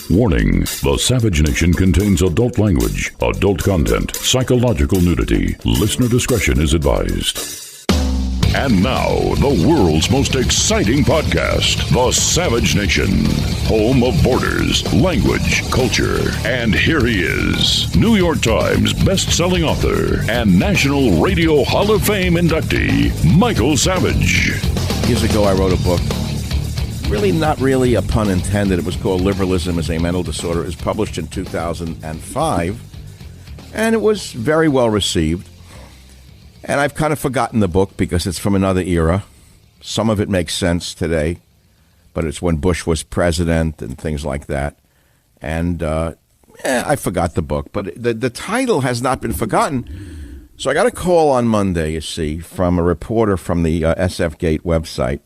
Warning, the Savage Nation contains adult language, adult content, psychological nudity. Listener discretion is advised. And now, the world's most exciting podcast, The Savage Nation, home of borders, language, culture. And here he is, New York Times best-selling author and National Radio Hall of Fame inductee, Michael Savage. Years ago, I wrote a book, really not really a pun intended. It was called Liberalism is a Mental Disorder. It was published in 2005, and it was very well received. And I've kind of forgotten the book because it's from another era. Some of it makes sense today, but it's when Bush was president and things like that. And I forgot the book, but the title has not been forgotten. So I got a call on Monday, you see, from a reporter from the SF Gate website.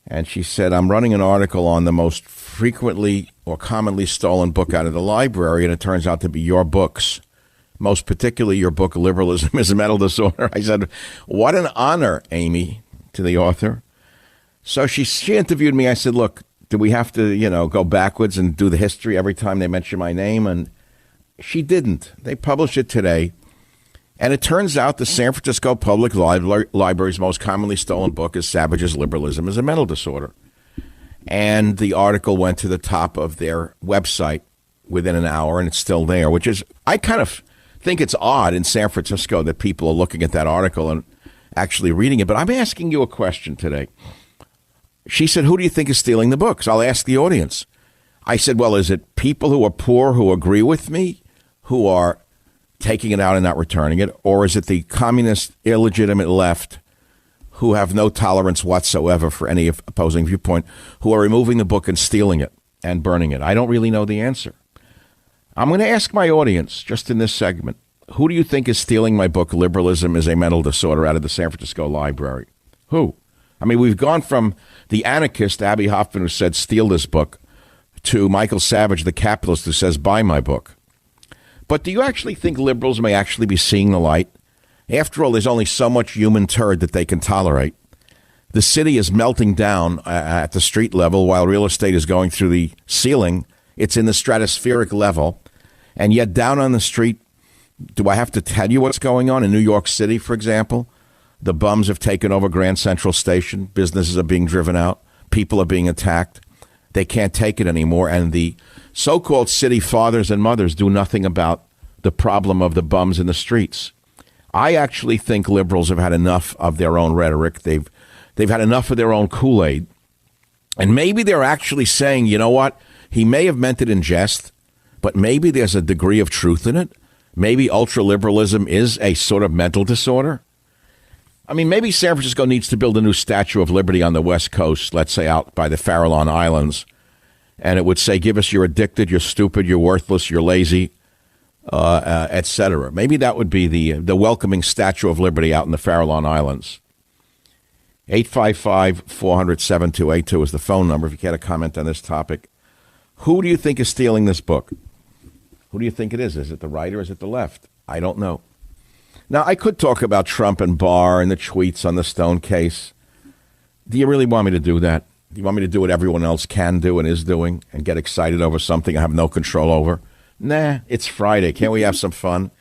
And she said, I'm running an article on the most frequently or commonly stolen book out of the library, and it turns out to be your books. Most particularly your book, Liberalism is a Mental Disorder. I said, what an honor, Amy, to the author. So she interviewed me. I said, look, do we have to, go backwards and do the history every time they mention my name? And she didn't. They published it today. And it turns out the San Francisco Public Library's most commonly stolen book is Savage's Liberalism is a Mental Disorder. And the article went to the top of their website within an hour, and it's still there, which is, I kind of think it's odd in San Francisco that people are looking at that article and actually reading it. But I'm asking you a question today. She said, who do you think is stealing the books? I'll ask the audience. I said, well, is it people who are poor who agree with me, who are taking it out and not returning it? Or is it the communist, illegitimate left who have no tolerance whatsoever for any opposing viewpoint, who are removing the book and stealing it and burning it? I don't really know the answer. I'm going to ask my audience, just in this segment, who do you think is stealing my book, Liberalism is a Mental Disorder, out of the San Francisco Library? Who? I mean, we've gone from the anarchist, Abby Hoffman, who said, steal this book, to Michael Savage, the capitalist, who says, buy my book. But do you actually think liberals may actually be seeing the light? After all, there's only so much human turd that they can tolerate. The city is melting down at the street level while real estate is going through the ceiling. It's in the stratospheric level. And yet down on the street, do I have to tell you what's going on? In New York City, for example, the bums have taken over Grand Central Station. Businesses are being driven out. People are being attacked. They can't take it anymore. And the so-called city fathers and mothers do nothing about the problem of the bums in the streets. I actually think liberals have had enough of their own rhetoric. They've had enough of their own Kool-Aid. And maybe they're actually saying, you know what? He may have meant it in jest, but maybe there's a degree of truth in it. Maybe ultra-liberalism is a sort of mental disorder. I mean, maybe San Francisco needs to build a new Statue of Liberty on the West Coast, let's say out by the Farallon Islands. And it would say, give us you're addicted, you're stupid, you're worthless, you're lazy, etc. Maybe that would be the welcoming Statue of Liberty out in the Farallon Islands. 855-400-7282 is the phone number if you care to comment on this topic. Who do you think is stealing this book? Who do you think it is? Is it the right or is it the left? I don't know. Now, I could talk about Trump and Barr and the tweets on the Stone case. Do you really want me to do that? Do you want me to do what everyone else can do and is doing and get excited over something I have no control over? Nah, it's Friday. Can't we have some fun?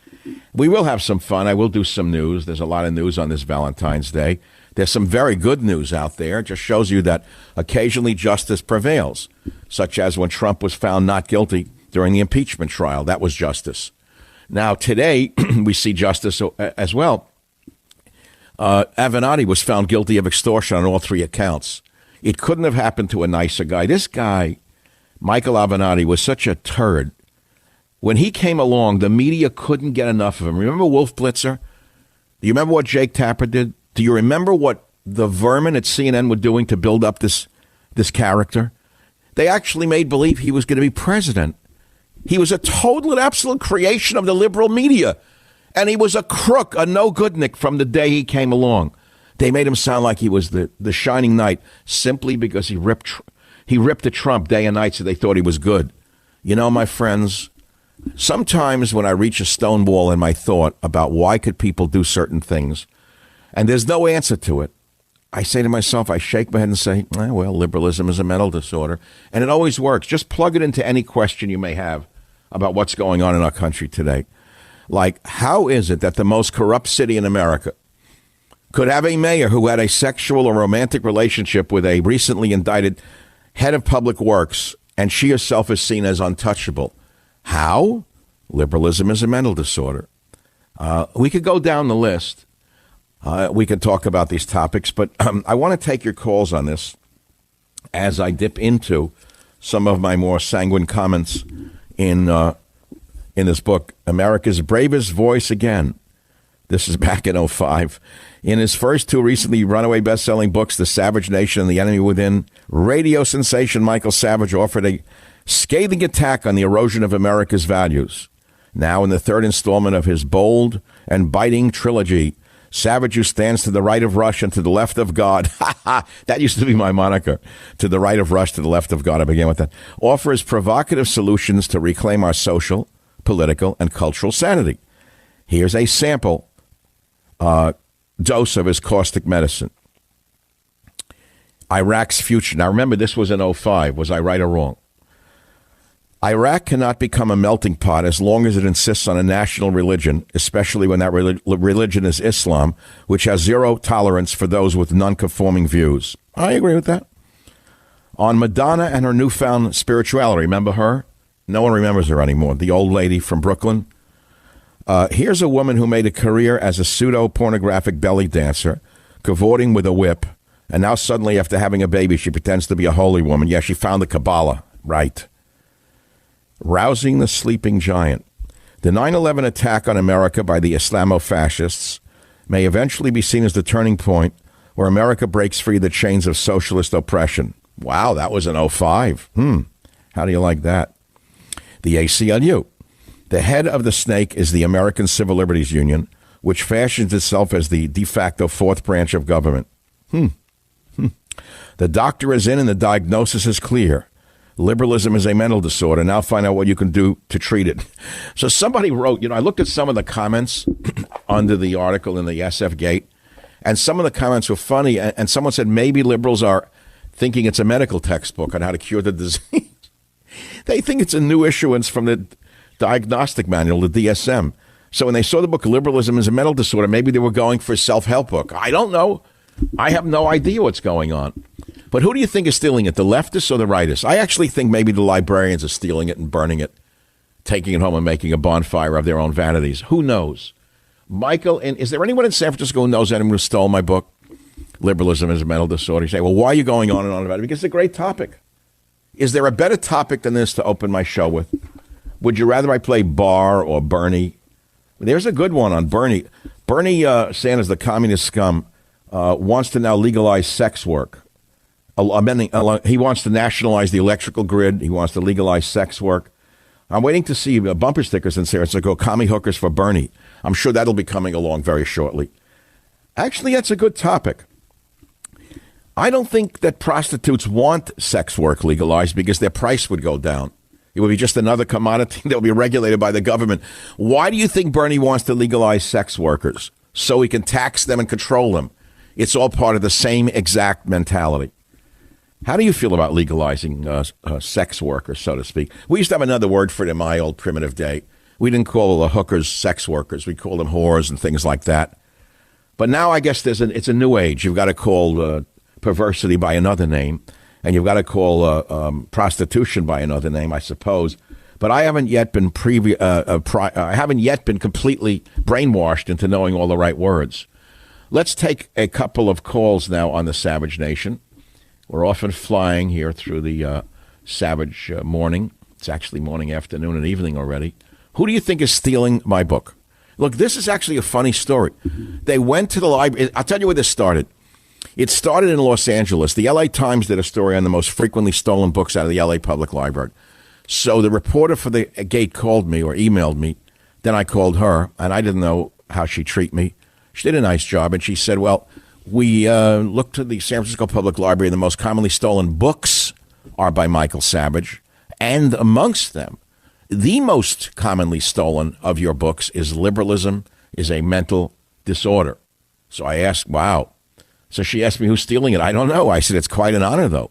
We will have some fun. I will do some news. There's a lot of news on this Valentine's Day. There's some very good news out there. It just shows you that occasionally justice prevails, such as when Trump was found not guilty during the impeachment trial. That was justice. Now, today, we see justice as well. Avenatti was found guilty of extortion on all three accounts. It couldn't have happened to a nicer guy. This guy, Michael Avenatti, was such a turd. When he came along, the media couldn't get enough of him. Remember Wolf Blitzer? Do you remember what Jake Tapper did? Do you remember what the vermin at CNN were doing to build up this character? They actually made believe he was going to be president. He was a total and absolute creation of the liberal media. And he was a crook, a no-goodnik from the day he came along. They made him sound like he was the shining knight simply because he ripped at Trump day and night, so they thought he was good. You know, my friends, sometimes when I reach a stone wall in my thought about why could people do certain things, and there's no answer to it, I say to myself, I shake my head and say, well, liberalism is a mental disorder. And it always works. Just plug it into any question you may have about what's going on in our country today. Like, how is it that the most corrupt city in America could have a mayor who had a sexual or romantic relationship with a recently indicted head of public works, and she herself is seen as untouchable? How? Liberalism is a mental disorder. We could go down the list. We could talk about these topics, but I want to take your calls on this as I dip into some of my more sanguine comments in this book, America's Bravest Voice Again. This is back in 2005. In his first two recently runaway best-selling books, The Savage Nation and The Enemy Within, radio sensation Michael Savage offered a scathing attack on the erosion of America's values. Now in the third installment of his bold and biting trilogy, Savage, who stands to the right of Rush and to the left of God, that used to be my moniker, to the right of Rush, to the left of God, I began with that, offers provocative solutions to reclaim our social, political, and cultural sanity. Here's a sample dose of his caustic medicine. Iraq's future. Now remember, this was in 2005. Was I right or wrong? Iraq cannot become a melting pot as long as it insists on a national religion, especially when that religion is Islam, which has zero tolerance for those with non-conforming views. I agree with that. On Madonna and her newfound spirituality. Remember her? No one remembers her anymore. The old lady from Brooklyn. Here's a woman who made a career as a pseudo-pornographic belly dancer, cavorting with a whip, and now suddenly after having a baby, she pretends to be a holy woman. Yeah, she found the Kabbalah. Right. Rousing the sleeping giant. The 9/11 attack on America by the Islamo-fascists may eventually be seen as the turning point where America breaks free of the chains of socialist oppression. Wow, that was in 2005. How do you like that? The ACLU. The head of the snake is the American Civil Liberties Union, which fashions itself as the de facto fourth branch of government. The doctor is in and the diagnosis is clear. Liberalism is a mental disorder. Now find out what you can do to treat it. So somebody wrote, I looked at some of the comments under the article in the SF Gate, and some of the comments were funny. And someone said maybe liberals are thinking it's a medical textbook on how to cure the disease. They think it's a new issuance from the diagnostic manual, the DSM. So when they saw the book Liberalism is a Mental Disorder, maybe they were going for a self-help book. I don't know. I have no idea what's going on. But who do you think is stealing it, the leftists or the rightists? I actually think maybe the librarians are stealing it and burning it, taking it home and making a bonfire of their own vanities. Who knows? Michael, and is there anyone in San Francisco who knows anyone who stole my book, Liberalism is a Mental Disorder? You say, well, why are you going on and on about it? Because it's a great topic. Is there a better topic than this to open my show with? Would you rather I play Barr or Bernie? There's a good one on Bernie. Bernie Sanders, the communist scum, wants to now legalize sex work. He wants to nationalize the electrical grid. He wants to legalize sex work. I'm waiting to see bumper stickers in San Francisco, commie hookers for Bernie. I'm sure that'll be coming along very shortly. Actually, that's a good topic. I don't think that prostitutes want sex work legalized because their price would go down. It would be just another commodity that will be regulated by the government. Why do you think Bernie wants to legalize sex workers? So he can tax them and control them. It's all part of the same exact mentality. How do you feel about legalizing sex workers, so to speak? We used to have another word for it in my old primitive day. We didn't call the hookers sex workers. We called them whores and things like that. But now I guess it's a new age. You've got to call perversity by another name, and you've got to call prostitution by another name, I suppose. But I haven't yet been I haven't yet been completely brainwashed into knowing all the right words. Let's take a couple of calls now on the Savage Nation. We're often flying here through the Savage morning. It's actually morning, afternoon, and evening already. Who do you think is stealing my book? Look, this is actually a funny story. They went to the library. I'll tell you where this started. It started in Los Angeles. The LA Times did a story on the most frequently stolen books out of the LA Public Library. So the reporter for the Gate called me or emailed me. Then I called her, and I didn't know how she'd treat me. She did a nice job, and she said, well, we looked at the San Francisco Public Library. The most commonly stolen books are by Michael Savage. And amongst them, the most commonly stolen of your books is Liberalism is a Mental Disorder. So I asked, wow, So she asked me who's stealing it. I don't know. I said, it's quite an honor, though.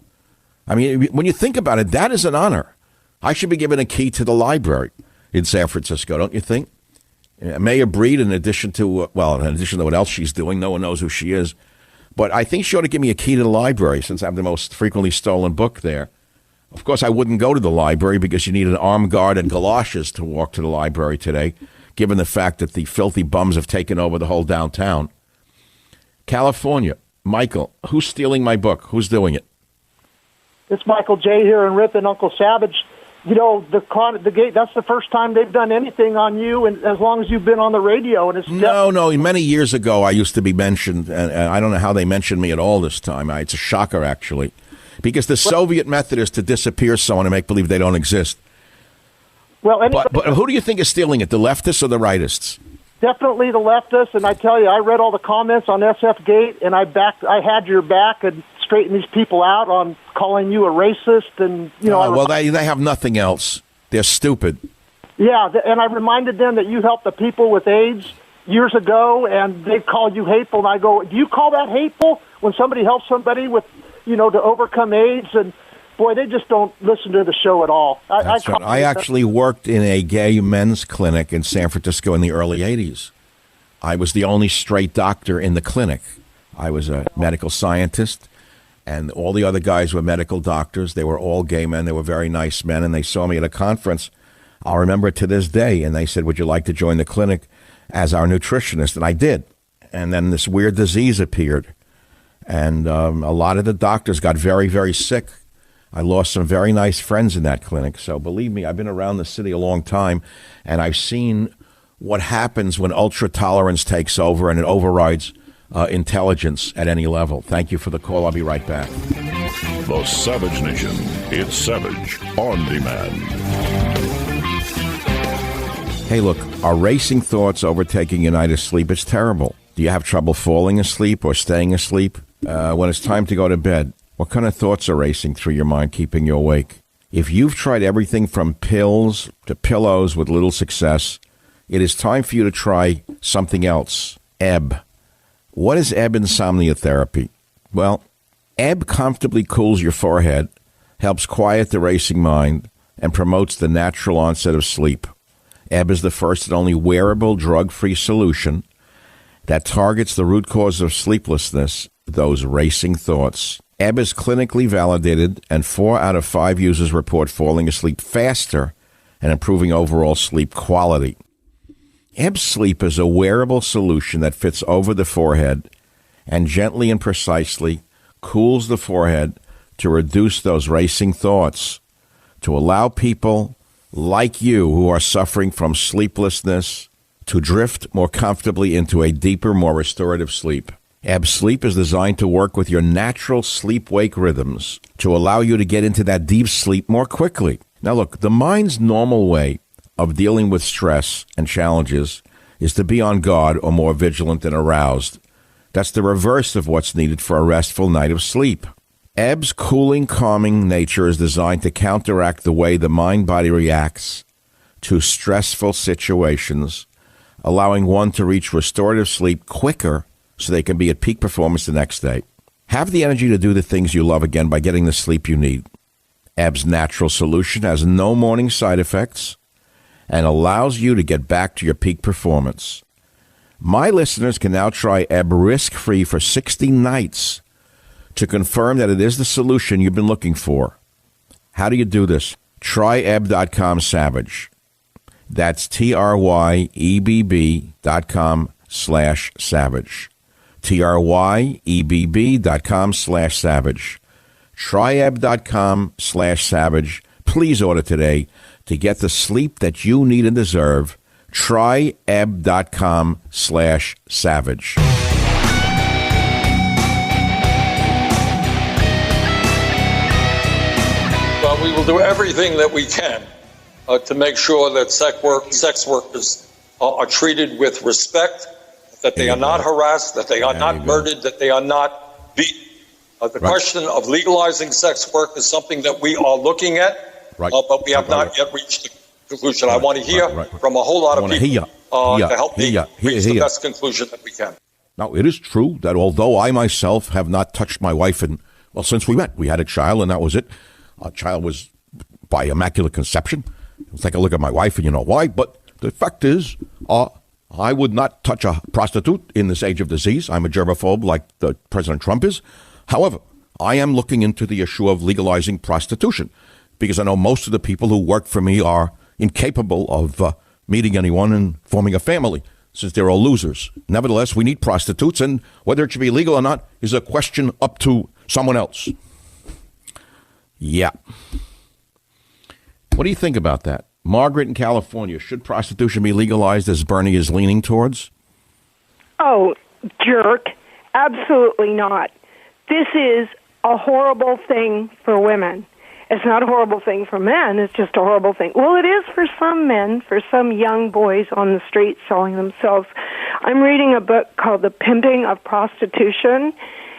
I mean, when you think about it, that is an honor. I should be given a key to the library in San Francisco, don't you think? Mayor Breed, in addition to what else she's doing, no one knows who she is. But I think she ought to give me a key to the library since I'm the most frequently stolen book there. Of course, I wouldn't go to the library because you need an armed guard and galoshes to walk to the library today, given the fact that the filthy bums have taken over the whole downtown. California, Michael, who's stealing my book? Who's doing it? It's Michael J. here and Rip and Uncle Savage. You know, the gate, that's the first time they've done anything on you, and as long as you've been on the radio. And it's No, many years ago I used to be mentioned, and I don't know how they mentioned me at all this time. It's a shocker, actually, because the Soviet method is to disappear someone and make believe they don't exist. Well, but who do you think is stealing it, the leftists or the rightists? Definitely the leftists, and I tell you, I read all the comments on SF Gate, and I had your back and straighten these people out on calling you a racist, and they have nothing else. They're stupid. Yeah, and I reminded them that you helped the people with AIDS years ago, and they called you hateful. And I go, do you call that hateful when somebody helps somebody with, to overcome AIDS? And boy, they just don't listen to the show at all. I actually worked in a gay men's clinic in San Francisco in the early '80s. I was the only straight doctor in the clinic. I was a medical scientist. And all the other guys were medical doctors. They were all gay men. They were very nice men. And they saw me at a conference. I'll remember it to this day. And they said, would you like to join the clinic as our nutritionist? And I did. And then this weird disease appeared. And a lot of the doctors got very, very sick. I lost some very nice friends in that clinic. So believe me, I've been around the city a long time. And I've seen what happens when ultra-tolerance takes over and it overrides intelligence at any level. Thank you for the call. I'll be right back. The Savage Nation. It's Savage on Demand. Hey, look, are racing thoughts overtaking your night of sleep? It's terrible. Do you have trouble falling asleep or staying asleep? When it's time to go to bed, what kind of thoughts are racing through your mind, keeping you awake? If you've tried everything from pills to pillows with little success, it is time for you to try something else. Ebb. What is Ebb insomnia therapy? Well, Ebb comfortably cools your forehead, helps quiet the racing mind, and promotes the natural onset of sleep. Ebb is the first and only wearable drug-free solution that targets the root cause of sleeplessness, those racing thoughts. Ebb is clinically validated, and 4 out of 5 users report falling asleep faster and improving overall sleep quality. Ebb Sleep is a wearable solution that fits over the forehead and gently and precisely cools the forehead to reduce those racing thoughts, to allow people like you who are suffering from sleeplessness to drift more comfortably into a deeper, more restorative sleep. Ebb Sleep is designed to work with your natural sleep-wake rhythms to allow you to get into that deep sleep more quickly. Now look, the mind's normal way of dealing with stress and challenges is to be on guard or more vigilant and aroused. That's the reverse of what's needed for a restful night of sleep. Ebb's cooling, calming nature is designed to counteract the way the mind-body reacts to stressful situations, allowing one to reach restorative sleep quicker so they can be at peak performance the next day. Have the energy to do the things you love again by getting the sleep you need. Ebb's natural solution has no morning side effects and allows you to get back to your peak performance. My listeners can now try Ebb risk-free for 60 nights to confirm that it is the solution you've been looking for. How do you do this? Try Ebb.com/savage. That's TRYEBB.com/savage. TRYEBB.com/savage. Try Ebb.com/savage. Please order today to get the sleep that you need and deserve. Try Ebb.com/savage. Well, we will do everything that we can to make sure that sex workers are treated with respect, that they are not harassed, that they are not murdered, that they are not beaten. The question of legalizing sex work is something that we are looking at. But we have not yet reached the conclusion. I want to hear from a whole lot of people to help me reach the best conclusion that we can. Now, it is true that although I myself have not touched my wife since we met, we had a child and that was it. Our child was by immaculate conception. Let's take a look at my wife and you know why. But the fact is, I would not touch a prostitute in this age of disease. I'm a germaphobe like President Trump is. However, I am looking into the issue of legalizing prostitution because I know most of the people who work for me are incapable of meeting anyone and forming a family since they're all losers. Nevertheless, we need prostitutes, and whether it should be legal or not is a question up to someone else. Yeah. What do you think about that? Margaret in California, should prostitution be legalized as Bernie is leaning towards? Oh, jerk. Absolutely not. This is a horrible thing for women. It's not a horrible thing for men. It's just a horrible thing. Well, it is for some men, for some young boys on the street selling themselves. I'm reading a book called The Pimping of Prostitution,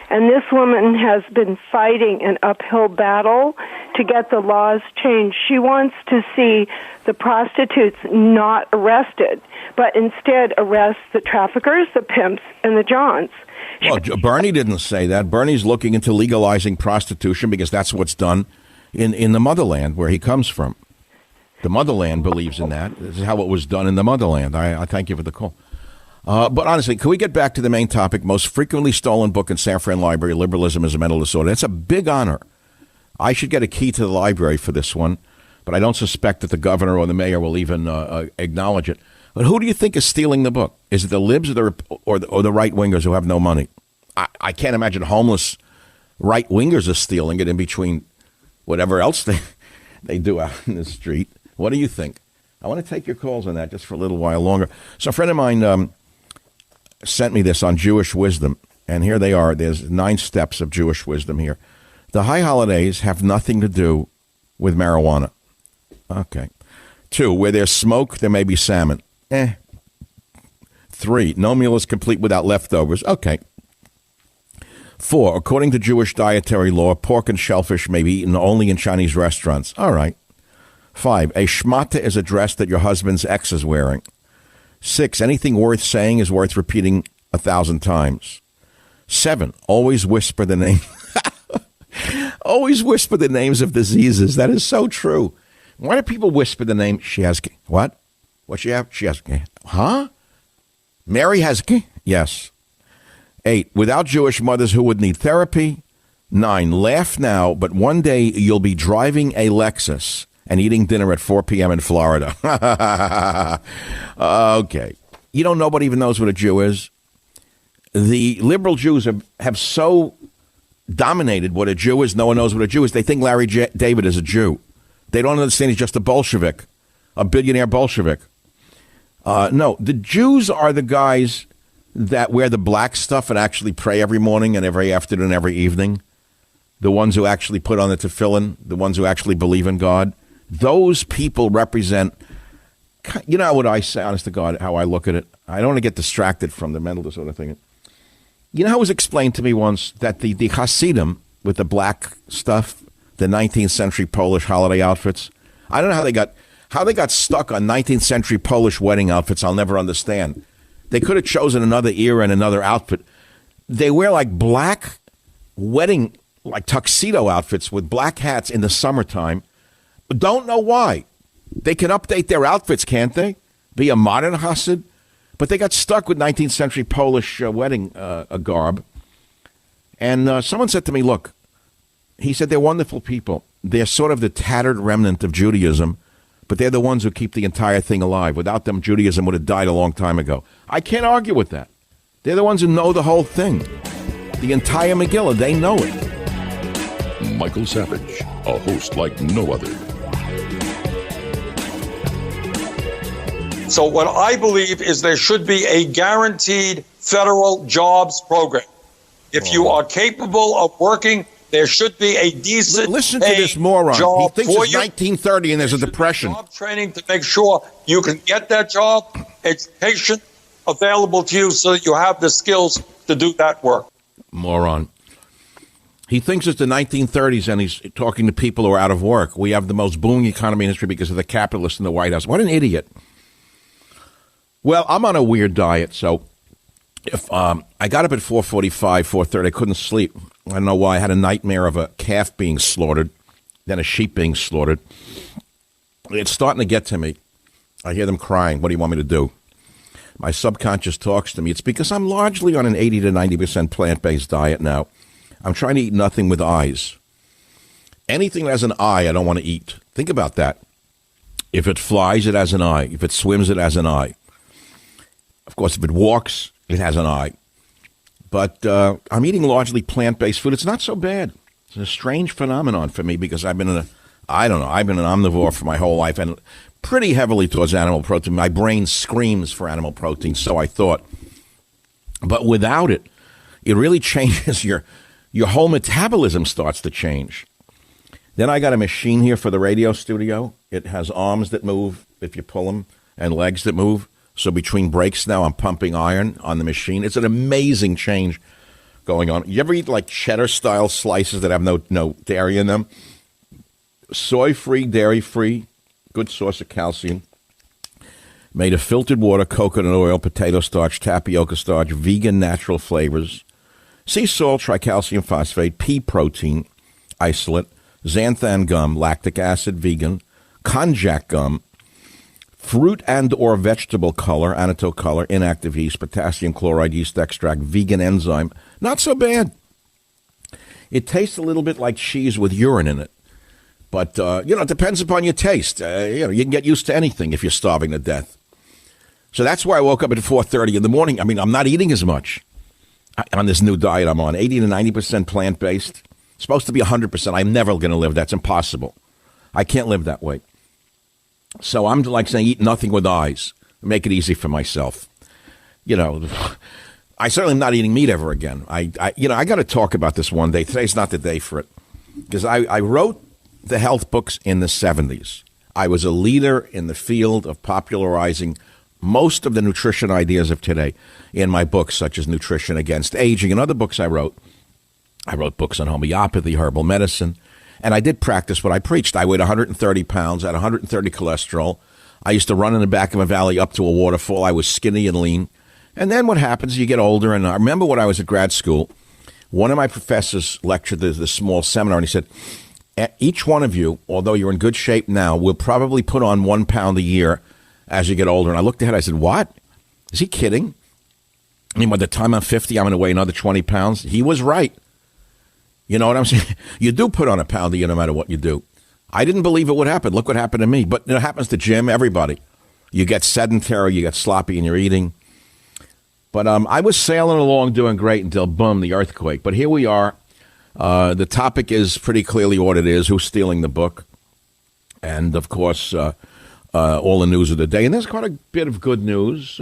and this woman has been fighting an uphill battle to get the laws changed. She wants to see the prostitutes not arrested, but instead arrest the traffickers, the pimps, and the johns. Well, Bernie didn't say that. Bernie's looking into legalizing prostitution because that's what's done in the motherland where he comes from. The motherland believes in that. This is how it was done in the motherland. I thank you for the call. But honestly, can we get back to the main topic? Most frequently stolen book in San Fran Library, Liberalism is a Mental Disorder. That's a big honor. I should get a key to the library for this one, but I don't suspect that the governor or the mayor will even acknowledge it. But who do you think is stealing the book? Is it the libs or the right-wingers who have no money? I can't imagine homeless right-wingers are stealing it in between whatever else they do out in the street. What do you think? I want to take your calls on that just for a little while longer. So a friend of mine sent me this on Jewish wisdom, and here they are. There's 9 steps of Jewish wisdom here. The high holidays have nothing to do with marijuana. Okay. 2, where there's smoke, there may be salmon. 3, no meal is complete without leftovers. Okay. 4, according to Jewish dietary law, pork and shellfish may be eaten only in Chinese restaurants. All right. 5, a shmata is a dress that your husband's ex is wearing. 6, anything worth saying is worth repeating 1,000 times. 7, always whisper the name. Always whisper the names of diseases. That is so true. Why do people whisper the name? She has what? What she have? She has huh? Mary has yes. 8, without Jewish mothers who would need therapy. 9, laugh now, but one day you'll be driving a Lexus and eating dinner at 4 p.m. in Florida. Okay. You know, nobody even knows what a Jew is. The liberal Jews have so dominated what a Jew is. No one knows what a Jew is. They think Larry David is a Jew. They don't understand he's just a Bolshevik, a billionaire Bolshevik. No, the Jews are the guys that wear the black stuff and actually pray every morning and every afternoon and every evening. The ones who actually put on the tefillin, the ones who actually believe in God. Those people represent, you know what I say, honest to God, how I look at it. I don't want to get distracted from the mental disorder thing. You know how it was explained to me once that the Hasidim with the black stuff, the 19th century Polish holiday outfits, I don't know how they got stuck on 19th century Polish wedding outfits. I'll never understand. They could have chosen another era and another outfit. They wear like black wedding, like tuxedo outfits with black hats in the summertime. Don't know why. They can update their outfits, can't they? Be a modern Hasid. But they got stuck with 19th century Polish wedding garb. And someone said to me, look, he said they're wonderful people. They're sort of the tattered remnant of Judaism, but they're the ones who keep the entire thing alive. Without them, Judaism would have died a long time ago. I can't argue with that. They're the ones who know the whole thing. The entire Megillah, they know it. Michael Savage, a host like no other. So what I believe is there should be a guaranteed federal jobs program. If you are capable of working, there should be a decent listen to this moron. He thinks it's 1930 and there's a depression. Job training to make sure you can get that job, education available to you so that you have the skills to do that work. Moron. He thinks it's the 1930s and he's talking to people who are out of work. We have the most booming economy in history because of the capitalists in the White House. What an idiot. Well, I'm on a weird diet, so If I got up at 4:45, 4:30, I couldn't sleep. I don't know why. I had a nightmare of a calf being slaughtered, then a sheep being slaughtered. It's starting to get to me. I hear them crying. What do you want me to do? My subconscious talks to me. It's because I'm largely on an 80 to 90% plant-based diet now. I'm trying to eat nothing with eyes. Anything that has an eye, I don't want to eat. Think about that. If it flies, it has an eye. If it swims, it has an eye. Of course, if it walks, it has an eye. But I'm eating largely plant-based food. It's not so bad. It's a strange phenomenon for me because I've been an omnivore for my whole life and pretty heavily towards animal protein. My brain screams for animal protein, so I thought. But without it, it really changes your whole metabolism starts to change. Then I got a machine here for the radio studio. It has arms that move if you pull them and legs that move. So between breaks now, I'm pumping iron on the machine. It's an amazing change going on. You ever eat like cheddar-style slices that have no dairy in them? Soy-free, dairy-free, good source of calcium. Made of filtered water, coconut oil, potato starch, tapioca starch, vegan natural flavors, sea salt, tricalcium phosphate, pea protein, isolate, xanthan gum, lactic acid, vegan, konjac gum, fruit and or vegetable color, annatto color, inactive yeast, potassium chloride, yeast extract, vegan enzyme. Not so bad. It tastes a little bit like cheese with urine in it. But, it depends upon your taste. You can get used to anything if you're starving to death. So that's why I woke up at 4:30 in the morning. I mean, I'm not eating as much on this new diet I'm on. 80 to 90% plant-based. Supposed to be 100%. I'm never going to live. That's impossible. I can't live that way. So I'm like saying, eat nothing with eyes. Make it easy for myself. I certainly am not eating meat ever again. I got to talk about this one day. Today's not the day for it. Because I wrote the health books in the 70s. I was a leader in the field of popularizing most of the nutrition ideas of today in my books, such as Nutrition Against Aging and other books I wrote. I wrote books on homeopathy, herbal medicine, and I did practice what I preached. I weighed 130 pounds, had 130 cholesterol. I used to run in the back of a valley up to a waterfall. I was skinny and lean. And then what happens, you get older, and I remember when I was at grad school, one of my professors lectured this small seminar, and he said, each one of you, although you're in good shape now, will probably put on 1 pound a year as you get older. And I looked ahead, I said, what? Is he kidding? I mean, by the time I'm 50, I'm going to weigh another 20 pounds. He was right. You know what I'm saying? You do put on a pound a year no matter what you do. I didn't believe it would happen. Look what happened to me. But it happens to Jim, everybody. You get sedentary, you get sloppy in your eating. But I was sailing along doing great until, boom, the earthquake. But here we are. The topic is pretty clearly what it is, who's stealing the book. And, of course, all the news of the day. And there's quite a bit of good news,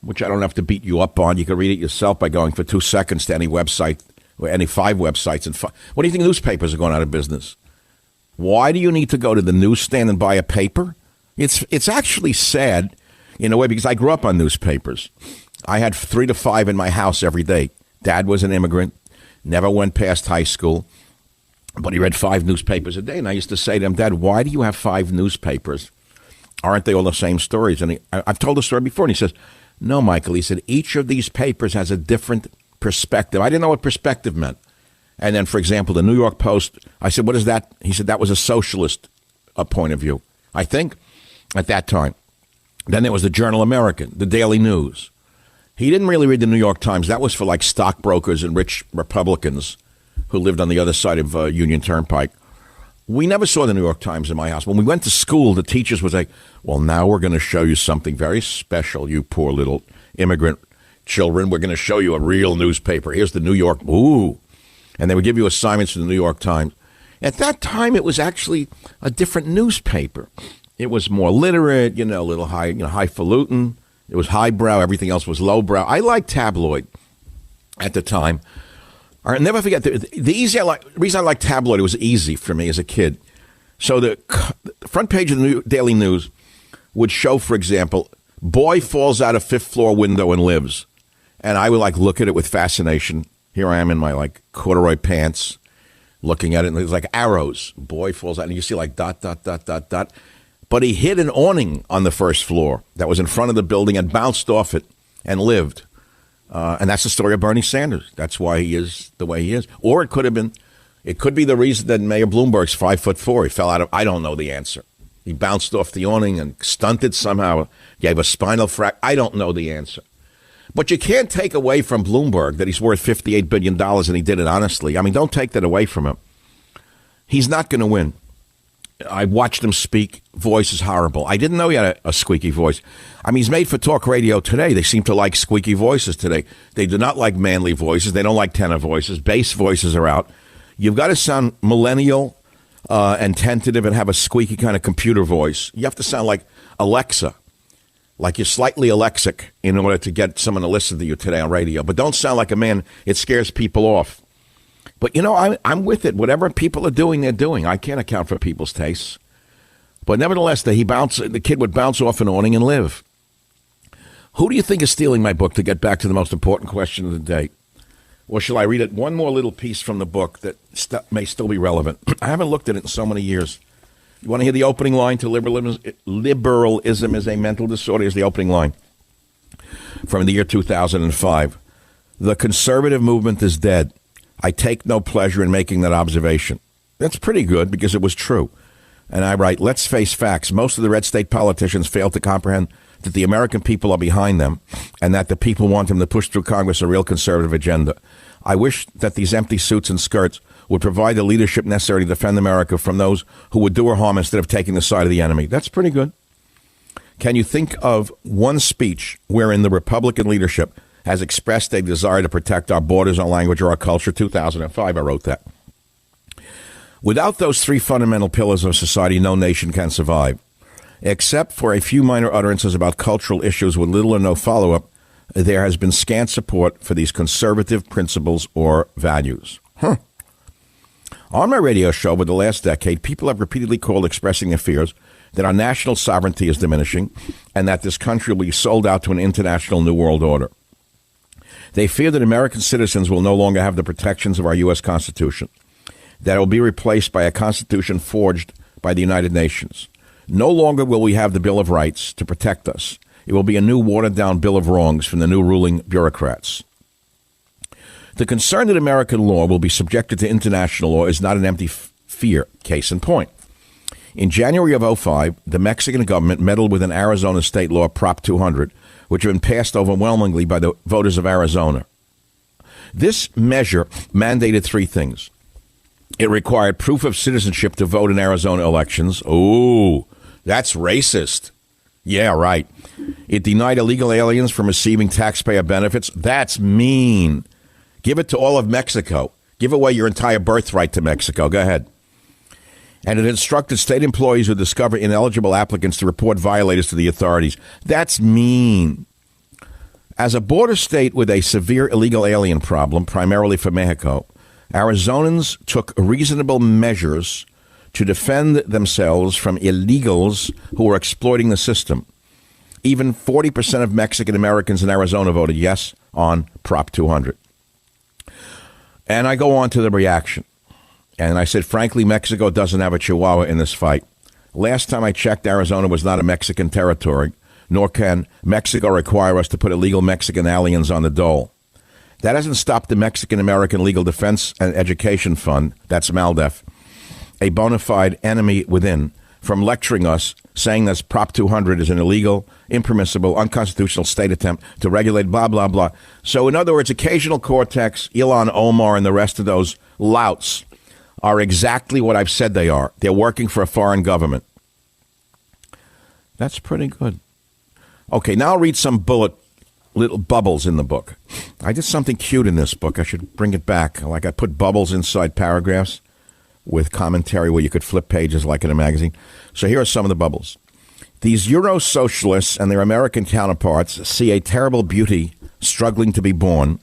which I don't have to beat you up on. You can read it yourself by going for 2 seconds to any website, or any 5 websites. And what do you think newspapers are going out of business? Why do you need to go to the newsstand and buy a paper? It's actually sad in a way because I grew up on newspapers. I had 3 to 5 in my house every day. Dad was an immigrant, never went past high school, but he read 5 newspapers a day. And I used to say to him, Dad, why do you have 5 newspapers? Aren't they all the same stories? And I've told the story before, and he says, no, Michael. He said, each of these papers has a different perspective. I didn't know what perspective meant. And then, for example, the New York Post, I said, what is that? He said, that was a socialist point of view, I think, at that time. Then there was the Journal American, the Daily News. He didn't really read the New York Times. That was for like stockbrokers and rich Republicans who lived on the other side of Union Turnpike. We never saw the New York Times in my house. When we went to school, the teachers would say, well, now we're going to show you something very special, you poor little immigrant children. We're going to show you a real newspaper. Here's the New York. Ooh. And they would give you assignments for the New York Times. At that time, it was actually a different newspaper. It was more literate, a little highfalutin. It was highbrow. Everything else was lowbrow. I liked tabloid at the time. I'll never forget, the reason I liked tabloid, it was easy for me as a kid. So the front page of the Daily News would show, for example, boy falls out of 5th floor window and lives. And I would look at it with fascination. Here I am in my corduroy pants looking at it, and there's arrows. Boy falls out, and you see dot, dot, dot, dot, dot. But he hit an awning on the 1st floor that was in front of the building and bounced off it and lived. And that's the story of Bernie Sanders. That's why he is the way he is. Or it could be the reason that Mayor Bloomberg's 5'4". He fell out of, I don't know the answer. He bounced off the awning and stunted somehow, gave a spinal fracture. I don't know the answer. But you can't take away from Bloomberg that he's worth $58 billion and he did it honestly. I mean, don't take that away from him. He's not going to win. I watched him speak. Voice is horrible. I didn't know he had a squeaky voice. I mean, he's made for talk radio today. They seem to like squeaky voices today. They do not like manly voices. They don't like tenor voices. Bass voices are out. You've got to sound millennial and tentative and have a squeaky kind of computer voice. You have to sound like Alexa, like you're slightly alexic in order to get someone to listen to you today on radio. But don't sound like a man. It scares people off. But, you know, I'm with it. Whatever people are doing, they're doing. I can't account for people's tastes. But nevertheless, the kid would bounce off an awning and live. Who do you think is stealing my book, to get back to the most important question of the day? Or shall I read it? One more little piece from the book that may still be relevant. I haven't looked at it in so many years. You want to hear the opening line to Liberalism is a Mental Disorder? Here's the opening line from the year 2005. The conservative movement is dead. I take no pleasure in making that observation. That's pretty good because it was true. And I write, let's face facts. Most of the red state politicians fail to comprehend that the American people are behind them and that the people want them to push through Congress a real conservative agenda. I wish that these empty suits and skirts would provide the leadership necessary to defend America from those who would do her harm instead of taking the side of the enemy. That's pretty good. Can you think of one speech wherein the Republican leadership has expressed a desire to protect our borders, our language, or our culture? 2005, I wrote that. Without those three fundamental pillars of society, no nation can survive. Except for a few minor utterances about cultural issues with little or no follow-up, there has been scant support for these conservative principles or values. On my radio show over the last decade, people have repeatedly called expressing their fears that our national sovereignty is diminishing and that this country will be sold out to an international new world order. They fear that American citizens will no longer have the protections of our U.S. Constitution, that it will be replaced by a Constitution forged by the United Nations. No longer will we have the Bill of Rights to protect us. It will be a new watered-down Bill of Wrongs from the new ruling bureaucrats. The concern that American law will be subjected to international law is not an empty fear. Case in point. In January of 2005, the Mexican government meddled with an Arizona state law, Prop 200, which had been passed overwhelmingly by the voters of Arizona. This measure mandated three things. It required proof of citizenship to vote in Arizona elections. Ooh, that's racist. Yeah, right. It denied illegal aliens from receiving taxpayer benefits. That's mean. Give it to all of Mexico. Give away your entire birthright to Mexico. Go ahead. And it instructed state employees who discover ineligible applicants to report violators to the authorities. That's mean. As a border state with a severe illegal alien problem, primarily for Mexico, Arizonans took reasonable measures to defend themselves from illegals who were exploiting the system. Even 40% of Mexican Americans in Arizona voted yes on Prop 200. And I go on to the reaction. And I said, frankly, Mexico doesn't have a chihuahua in this fight. Last time I checked, Arizona was not a Mexican territory, nor can Mexico require us to put illegal Mexican aliens on the dole. That hasn't stopped the Mexican-American Legal Defense and Education Fund, that's MALDEF, a bona fide enemy within, from lecturing us, saying that Prop 200 is an illegal, impermissible, unconstitutional state attempt to regulate blah, blah, blah. So in other words, Occasional Cortex, Ilhan Omar, and the rest of those louts are exactly what I've said they are. They're working for a foreign government. That's pretty good. Okay, now I'll read some little bubbles in the book. I did something cute in this book. I should bring it back. Like I put bubbles inside paragraphs with commentary where you could flip pages like in a magazine. So here are some of the bubbles. These Euro-socialists and their American counterparts see a terrible beauty struggling to be born,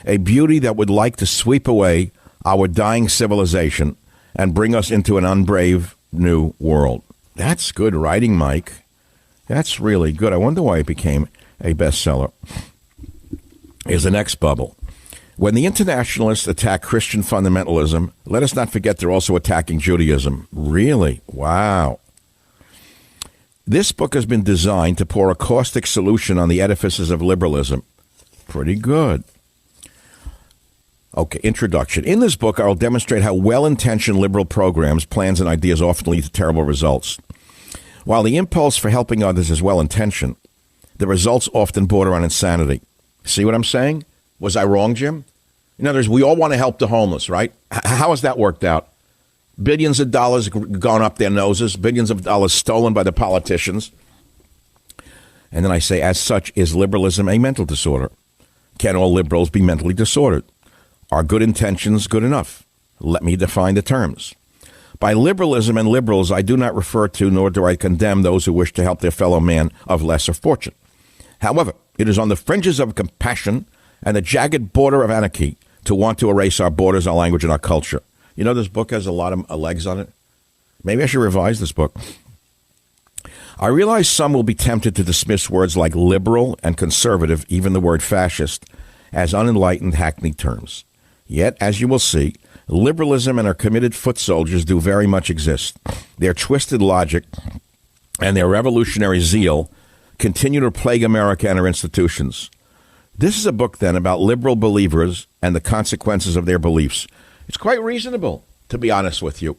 a beauty that would like to sweep away our dying civilization and bring us into an unbrave new world. That's good writing, Mike. That's really good. I wonder why it became a bestseller. Here's the next bubble. When the internationalists attack Christian fundamentalism, let us not forget they're also attacking Judaism. Really? Wow. This book has been designed to pour a caustic solution on the edifices of liberalism. pretty good. Okay, introduction. In this book, I will demonstrate how well-intentioned liberal programs, plans, and ideas often lead to terrible results. While the impulse for helping others is well-intentioned, the results often border on insanity. See what I'm saying? Was I wrong, Jim? In other words, we all want to help the homeless, right? How has that worked out? Billions of dollars gone up their noses, billions of dollars stolen by the politicians. And then I say, as such, is liberalism a mental disorder? Can all liberals be mentally disordered? Are good intentions good enough? Let me define the terms. By liberalism and liberals, I do not refer to nor do I condemn those who wish to help their fellow man of lesser fortune. However, it is on the fringes of compassion and the jagged border of anarchy to want to erase our borders, our language, and our culture. You know, this book has a lot of legs on it. Maybe I should revise this book. I realize some will be tempted to dismiss words like liberal and conservative, even the word fascist, as unenlightened, hackneyed terms. Yet, as you will see, liberalism and our committed foot soldiers do very much exist. Their twisted logic and their revolutionary zeal continue to plague America and our institutions. This is a book, then, about liberal believers and the consequences of their beliefs. It's quite reasonable, to be honest with you.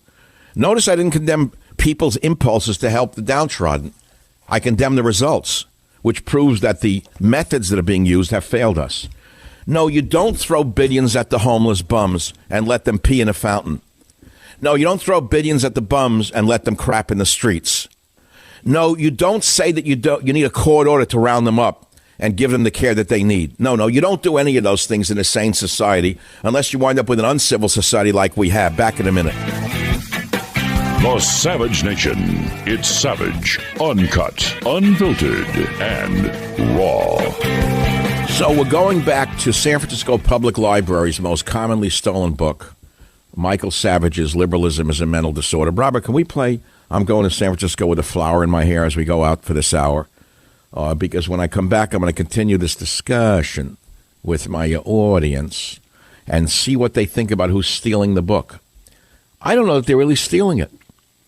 Notice I didn't condemn people's impulses to help the downtrodden. I condemn the results, which proves that the methods that are being used have failed us. No, you don't throw billions at the homeless bums and let them pee in a fountain. No, you don't throw billions at the bums and let them crap in the streets. No, you don't say that you need a court order to round them up and give them the care that they need. No, you don't do any of those things in a sane society unless you wind up with an uncivil society like we have. Back in a minute. The Savage Nation. It's savage, uncut, unfiltered, and raw. So we're going back to San Francisco Public Library's most commonly stolen book, Michael Savage's Liberalism is a Mental Disorder. Robert, can we play I'm Going to San Francisco with a Flower in My Hair as we go out for this hour? Because when I come back, I'm going to continue this discussion with my audience and see what they think about who's stealing the book. I don't know if they're really stealing it.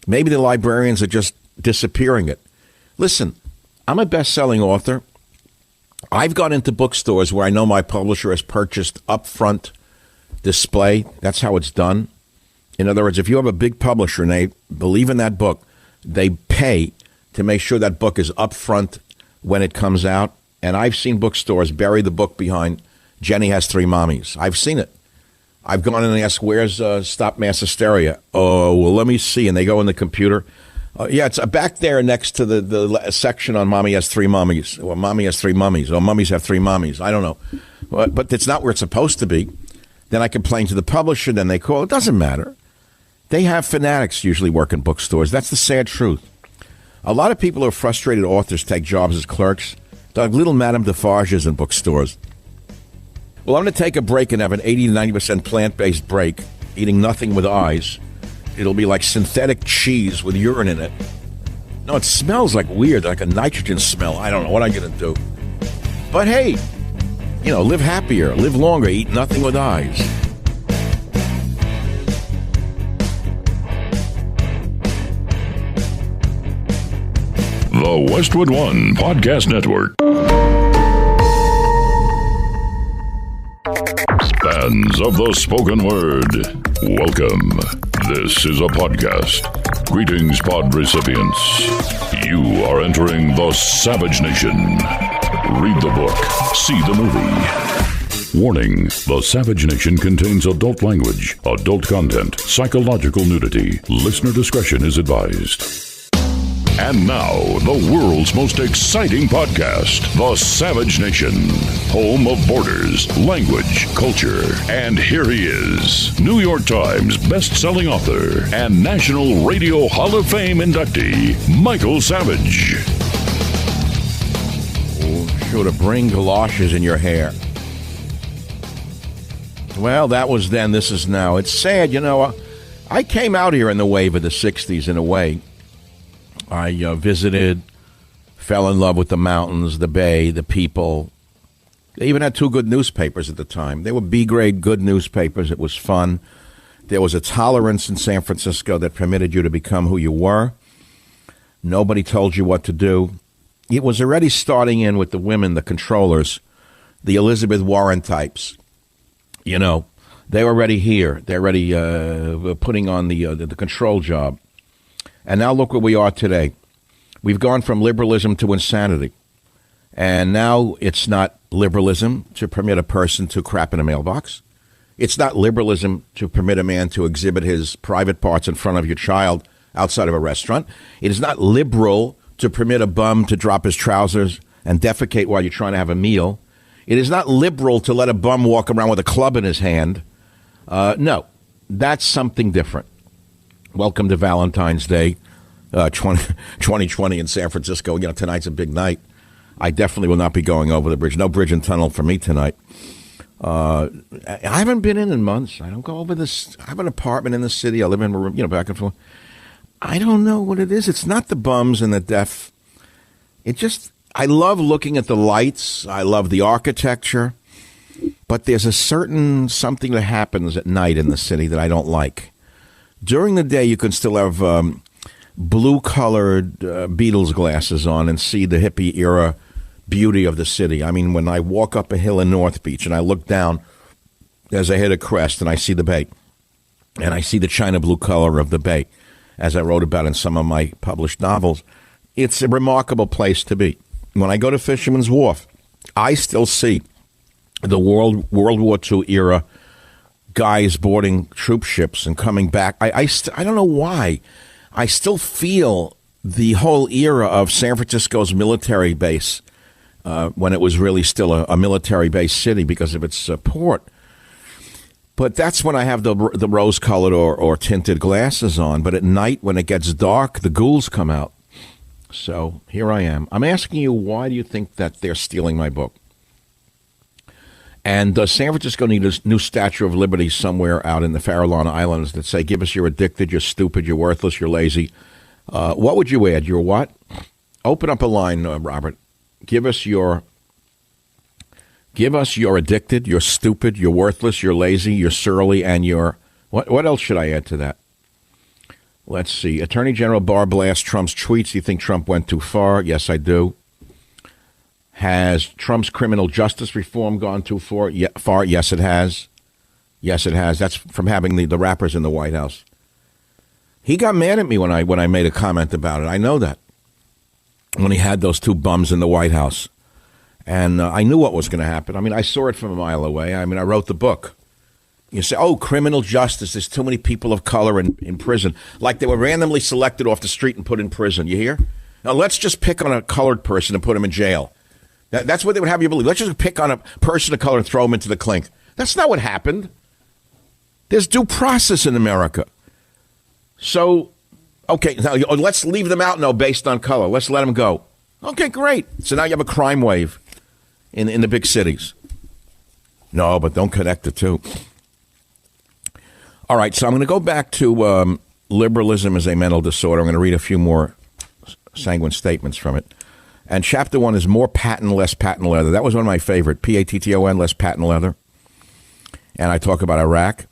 Maybe the librarians are just disappearing it. Listen, I'm a best-selling author. I've gone into bookstores where I know my publisher has purchased upfront display. That's how it's done. In other words, if you have a big publisher and they believe in that book, they pay to make sure that book is upfront when it comes out. And I've seen bookstores bury the book behind Jenny Has Three Mommies. I've seen it. I've gone in and asked, where's Stop Mass Hysteria? Oh, well, let me see. And they go in the computer. Yeah, it's back there next to the section on Mommy Has Three Mommies. Or Mommy Has Three Mummies. Or Mummies Have Three Mommies. I don't know. But it's not where it's supposed to be. Then I complain to the publisher. Then they call. It doesn't matter. They have fanatics usually work in bookstores. That's the sad truth. A lot of people who are frustrated authors take jobs as clerks. Like little Madame Defarges in bookstores. Well, I'm going to take a break and have an 80 to 90% plant-based break, eating nothing with eyes. It'll be like synthetic cheese with urine in it. No, it smells like weird, like a nitrogen smell. I don't know what I'm going to do. But hey, live happier, live longer, eat nothing with eyes. The Westwood One Podcast Network. Fans of the spoken word, welcome. This is a podcast. Greetings, pod recipients. You are entering the Savage Nation. Read the book, see the movie. Warning, the Savage Nation contains adult language, adult content, psychological nudity. Listener discretion is advised. And now, the world's most exciting podcast, The Savage Nation, home of borders, language, culture. And here he is, New York Times best-selling author and National Radio Hall of Fame inductee, Michael Savage. Oh, sure to bring galoshes in your hair. Well, that was then, this is now. It's sad, I came out here in the wave of the 60s in a way. I visited, fell in love with the mountains, the bay, the people. They even had two good newspapers at the time. They were B-grade good newspapers. It was fun. There was a tolerance in San Francisco that permitted you to become who you were. Nobody told you what to do. It was already starting in with the women, the controllers, the Elizabeth Warren types. You know, they were already here. They're already putting on the control job. And now look where we are today. We've gone from liberalism to insanity. And now it's not liberalism to permit a person to crap in a mailbox. It's not liberalism to permit a man to exhibit his private parts in front of your child outside of a restaurant. It is not liberal to permit a bum to drop his trousers and defecate while you're trying to have a meal. It is not liberal to let a bum walk around with a club in his hand. No, that's something different. Welcome to Valentine's Day 2020 in San Francisco. You know, tonight's a big night. I definitely will not be going over the bridge. No bridge and tunnel for me tonight. I haven't been in months. I don't go over this. I have an apartment in the city. I live in a room, back and forth. I don't know what it is. It's not the bums and the deaf. I love looking at the lights. I love the architecture. But there's a certain something that happens at night in the city that I don't like. During the day, you can still have blue-colored Beatles glasses on and see the hippie era beauty of the city. I mean, when I walk up a hill in North Beach and I look down as I hit a crest and I see the bay, and I see the china blue color of the bay, as I wrote about in some of my published novels, it's a remarkable place to be. When I go to Fisherman's Wharf, I still see the World War II era guys boarding troop ships and coming back. I don't know why. I still feel the whole era of San Francisco's military base when it was really still a military-based city because of its port. But that's when I have the rose-colored or tinted glasses on. But at night, when it gets dark, the ghouls come out. So here I am. I'm asking you, why do you think that they're stealing my book? And does San Francisco need a new Statue of Liberty somewhere out in the Farallon Islands that say, give us you're addicted, you're stupid, you're worthless, you're lazy? What would you add? Your what? Open up a line, Robert. Give us you're addicted, you're stupid, you're worthless, you're lazy, you're surly, and you're... What else should I add to that? Let's see. Attorney General Barr blasts Trump's tweets. Do you think Trump went too far? Yes, I do. Has Trump's criminal justice reform gone too far? Yes, it has. Yes, it has. That's from having the rappers in the White House. He got mad at me when I made a comment about it. I know that. When he had those two bums in the White House. And I knew what was going to happen. I mean, I saw it from a mile away. I mean, I wrote the book. You say, oh, criminal justice, there's too many people of color in prison. Like they were randomly selected off the street and put in prison. You hear? Now, let's just pick on a colored person and put him in jail. That's what they would have you believe. Let's just pick on a person of color and throw him into the clink. That's not what happened. There's due process in America. So, okay, now let's leave them out now based on color. Let's let them go. Okay, great. So now you have a crime wave in the big cities. No, but don't connect the two. All right, so I'm going to go back to liberalism as a mental disorder. I'm going to read a few more sanguine statements from it. And chapter 1 is more patent, less patent leather. That was one of my favorite. P-A-T-T-O-N, less patent leather. And I talk about Iraq.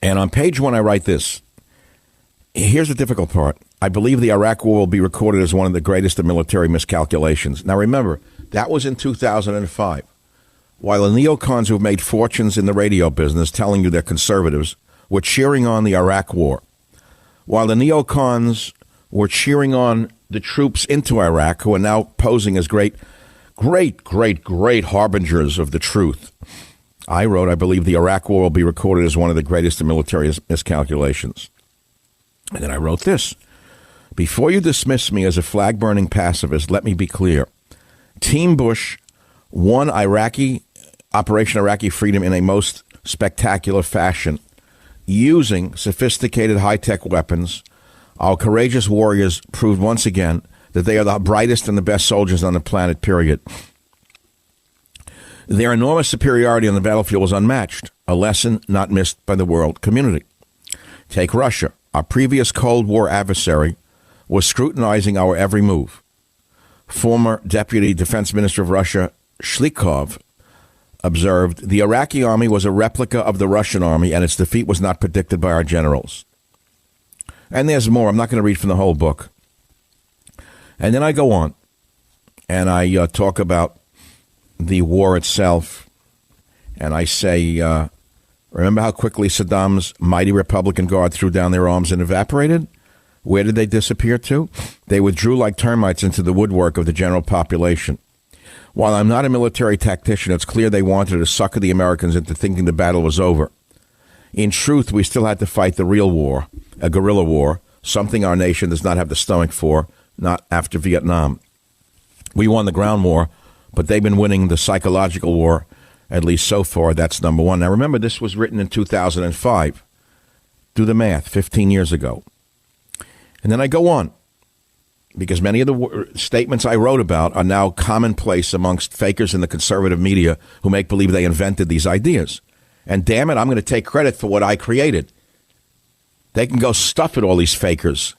And on page 1, I write this. Here's the difficult part. I believe the Iraq War will be recorded as one of the greatest of military miscalculations. Now, remember, that was in 2005. While the neocons who've made fortunes in the radio business telling you they're conservatives were cheering on the Iraq War. While the neocons were cheering on the troops into Iraq, who are now posing as great harbingers of the truth. I wrote, I believe the Iraq War will be recorded as one of the greatest of military miscalculations. And then I wrote this. Before you dismiss me as a flag-burning pacifist, let me be clear. Team Bush won Operation Iraqi Freedom in a most spectacular fashion, using sophisticated high-tech weapons. Our courageous warriors proved once again that they are the brightest and the best soldiers on the planet, period. Their enormous superiority on the battlefield was unmatched, a lesson not missed by the world community. Take Russia. Our previous Cold War adversary was scrutinizing our every move. Former Deputy Defense Minister of Russia, Shlikov, observed, the Iraqi army was a replica of the Russian army, and its defeat was not predicted by our generals. And there's more. I'm not going to read from the whole book. And then I go on, and I talk about the war itself, and I say, remember how quickly Saddam's mighty Republican Guard threw down their arms and evaporated? Where did they disappear to? They withdrew like termites into the woodwork of the general population. While I'm not a military tactician, it's clear they wanted to sucker the Americans into thinking the battle was over. In truth, we still had to fight the real war, a guerrilla war, something our nation does not have the stomach for, not after Vietnam. We won the ground war, but they've been winning the psychological war, at least so far. That's number one. Now, remember, this was written in 2005. Do the math, 15 years ago. And then I go on, because many of the statements I wrote about are now commonplace amongst fakers in the conservative media who make believe they invented these ideas. And damn it, I'm going to take credit for what I created. They can go stuff it, all these fakers.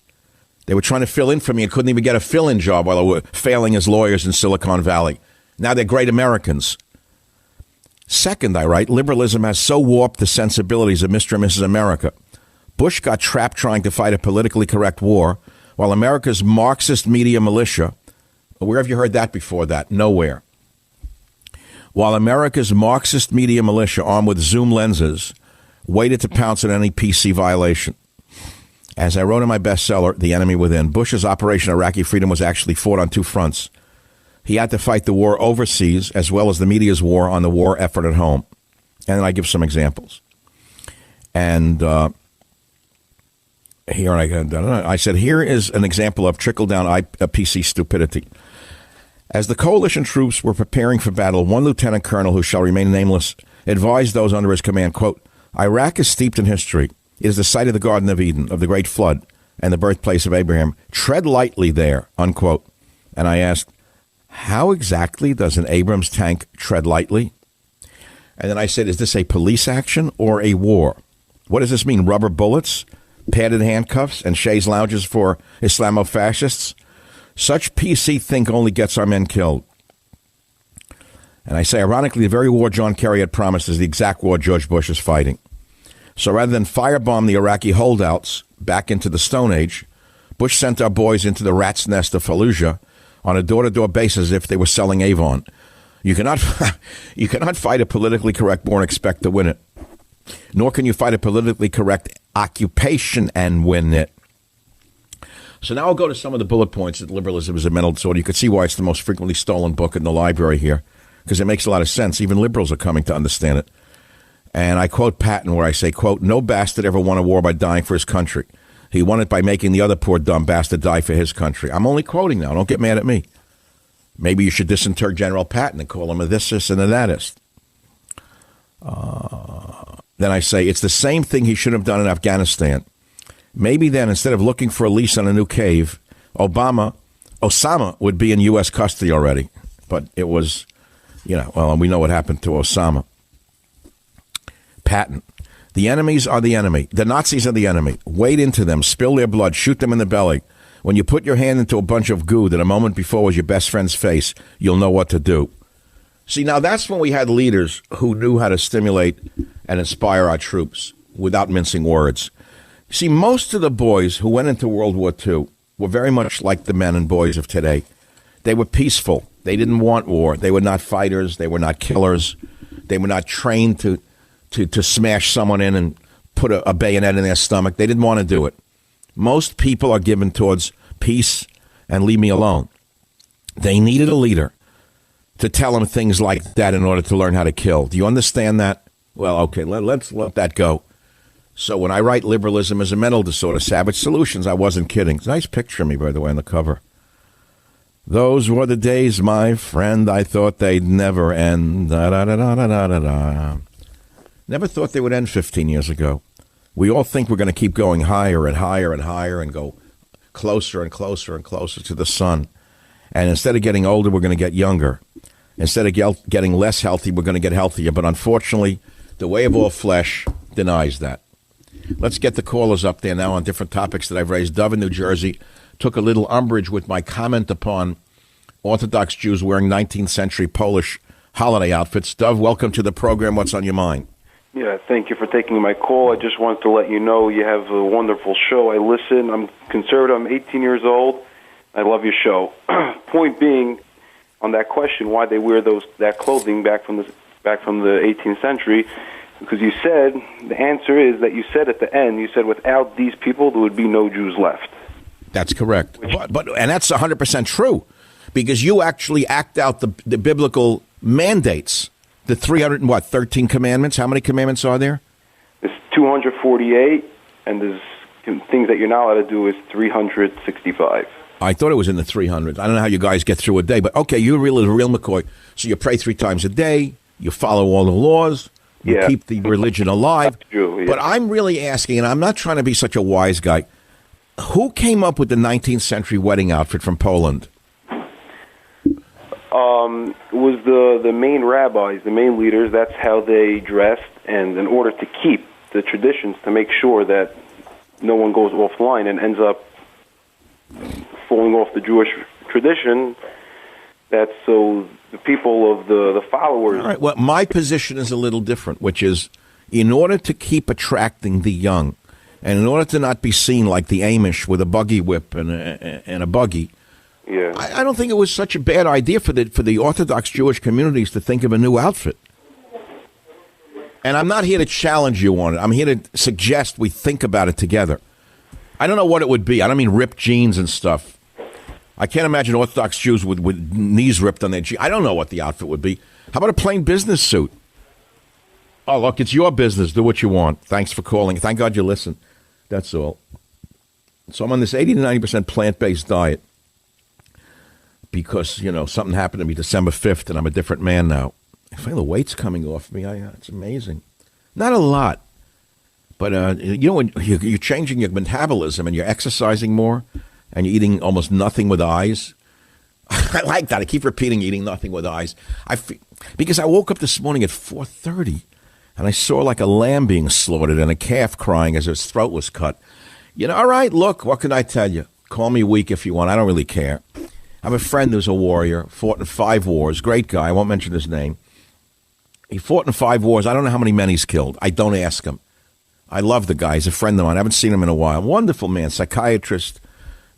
They were trying to fill in for me and couldn't even get a fill-in job while they were failing as lawyers in Silicon Valley. Now they're great Americans. Second, I write, liberalism has so warped the sensibilities of Mr. and Mrs. America. Bush got trapped trying to fight a politically correct war, while America's Marxist media militia, where have you heard that before that? Nowhere. While America's Marxist media militia, armed with zoom lenses, waited to pounce on any PC violation. As I wrote in my bestseller, The Enemy Within, Bush's Operation Iraqi Freedom was actually fought on two fronts. He had to fight the war overseas as well as the media's war on the war effort at home. And I give some examples. And here I said, here is an example of trickle-down PC stupidity. As the coalition troops were preparing for battle, one lieutenant colonel, who shall remain nameless, advised those under his command, quote, Iraq is steeped in history. It is the site of the Garden of Eden, of the Great Flood, and the birthplace of Abraham. Tread lightly there, unquote. And I asked, how exactly does an Abrams tank tread lightly? And then I said, is this a police action or a war? What does this mean? Rubber bullets, padded handcuffs, and chaise lounges for Islamofascists? Such PC think only gets our men killed. And I say, ironically, the very war John Kerry had promised is the exact war George Bush is fighting. So rather than firebomb the Iraqi holdouts back into the Stone Age, Bush sent our boys into the rat's nest of Fallujah on a door-to-door basis as if they were selling Avon. You cannot fight a politically correct war and expect to win it. Nor can you fight a politically correct occupation and win it. So now I'll go to some of the bullet points that liberalism is a mental disorder. You can see why it's the most frequently stolen book in the library here, because it makes a lot of sense. Even liberals are coming to understand it. And I quote Patton where I say, quote, no bastard ever won a war by dying for his country. He won it by making the other poor dumb bastard die for his country. I'm only quoting now. Don't get mad at me. Maybe you should disinter General Patton and call him a this and a thatist. Then I say, it's the same thing he should have done in Afghanistan. Maybe then, instead of looking for a lease on a new cave, Osama would be in U.S. custody already. But it was, well, we know what happened to Osama. Patton. The enemies are the enemy. The Nazis are the enemy. Wade into them, spill their blood, shoot them in the belly. When you put your hand into a bunch of goo that a moment before was your best friend's face, you'll know what to do. See, now that's when we had leaders who knew how to stimulate and inspire our troops without mincing words. See, most of the boys who went into World War II were very much like the men and boys of today. They were peaceful. They didn't want war. They were not fighters. They were not killers. They were not trained to smash someone in and put a bayonet in their stomach. They didn't want to do it. Most people are given towards peace and leave me alone. They needed a leader to tell them things like that in order to learn how to kill. Do you understand that? Well, okay, let's let that go. So when I write liberalism is a mental disorder, savage solutions, I wasn't kidding. It's a nice picture of me, by the way, on the cover. Those were the days, my friend, I thought they'd never end. Da-da-da-da-da-da-da. Never thought they would end 15 years ago. We all think we're going to keep going higher and higher and higher and go closer and closer and closer to the sun. And instead of getting older, we're going to get younger. Instead of getting less healthy, we're going to get healthier. But unfortunately, the way of all flesh denies that. Let's get the callers up there now on different topics that I've raised. Dove in New Jersey took a little umbrage with my comment upon Orthodox Jews wearing 19th century Polish holiday outfits. Dove, welcome to the program. What's on your mind? Yeah, thank you for taking my call. I just wanted to let you know you have a wonderful show. I listen. I'm conservative. I'm 18 years old. I love your show. Point being, on that question why they wear that clothing back from the 18th century. Because you said, the answer is that you said at the end, you said without these people, there would be no Jews left. That's correct. And that's 100% true, because you actually act out the biblical mandates, the 13 commandments. How many commandments are there? There's 248, and there's things that you're not allowed to do is 365. I thought it was in the 300s. I don't know how you guys get through a day, but okay, you're real McCoy. So you pray 3 times a day, you follow all the laws, you keep the religion alive. That's true, yeah. But I'm really asking, and I'm not trying to be such a wise guy, who came up with the 19th century wedding outfit from Poland? It was the main rabbis, the main leaders. That's how they dressed, and in order to keep the traditions, to make sure that no one goes offline and ends up falling off the Jewish tradition, that's so the people of the followers... All right, well, my position is a little different, which is in order to keep attracting the young, and in order to not be seen like the Amish with a buggy whip and a buggy, yeah, I don't think it was such a bad idea for the Orthodox Jewish communities to think of a new outfit. And I'm not here to challenge you on it. I'm here to suggest we think about it together. I don't know what it would be. I don't mean ripped jeans and stuff. I can't imagine Orthodox Jews with knees ripped on their jeans. I don't know what the outfit would be. How about a plain business suit? Oh, look, it's your business. Do what you want. Thanks for calling. Thank God you listened. That's all. So I'm on this 80 to 90% plant-based diet because, something happened to me December 5th, and I'm a different man now. I feel the weight's coming off me. It's amazing. Not a lot. But, when you're changing your metabolism and you're exercising more and you're eating almost nothing with eyes. I like that. I keep repeating eating nothing with eyes. Because I woke up this morning at 4:30 and I saw like a lamb being slaughtered and a calf crying as its throat was cut. All right, look, what can I tell you? Call me weak if you want. I don't really care. I have a friend who's a warrior, fought in 5 wars. Great guy. I won't mention his name. He fought in 5 wars. I don't know how many men he's killed. I don't ask him. I love the guy. He's a friend of mine. I haven't seen him in a while. Wonderful man, psychiatrist,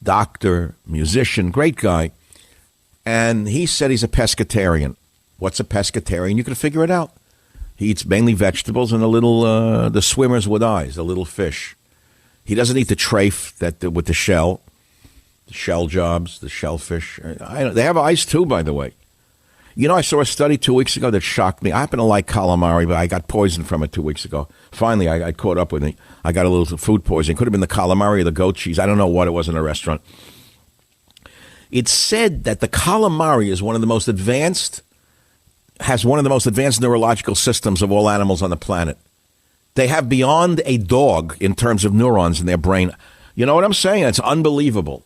doctor, musician, great guy. And he said he's a pescatarian. What's a pescatarian? You can figure it out. He eats mainly vegetables and the swimmers with eyes, the little fish. He doesn't eat the trafe with the shell jobs, the shellfish. They have eyes too, by the way. I saw a study 2 weeks ago that shocked me. I happen to like calamari, but I got poisoned from it 2 weeks ago. Finally, I caught up with it. I got a little food poisoning. Could have been the calamari or the goat cheese. I don't know what it was in a restaurant. It's said that the calamari is has one of the most advanced neurological systems of all animals on the planet. They have beyond a dog in terms of neurons in their brain. You know what I'm saying? It's unbelievable.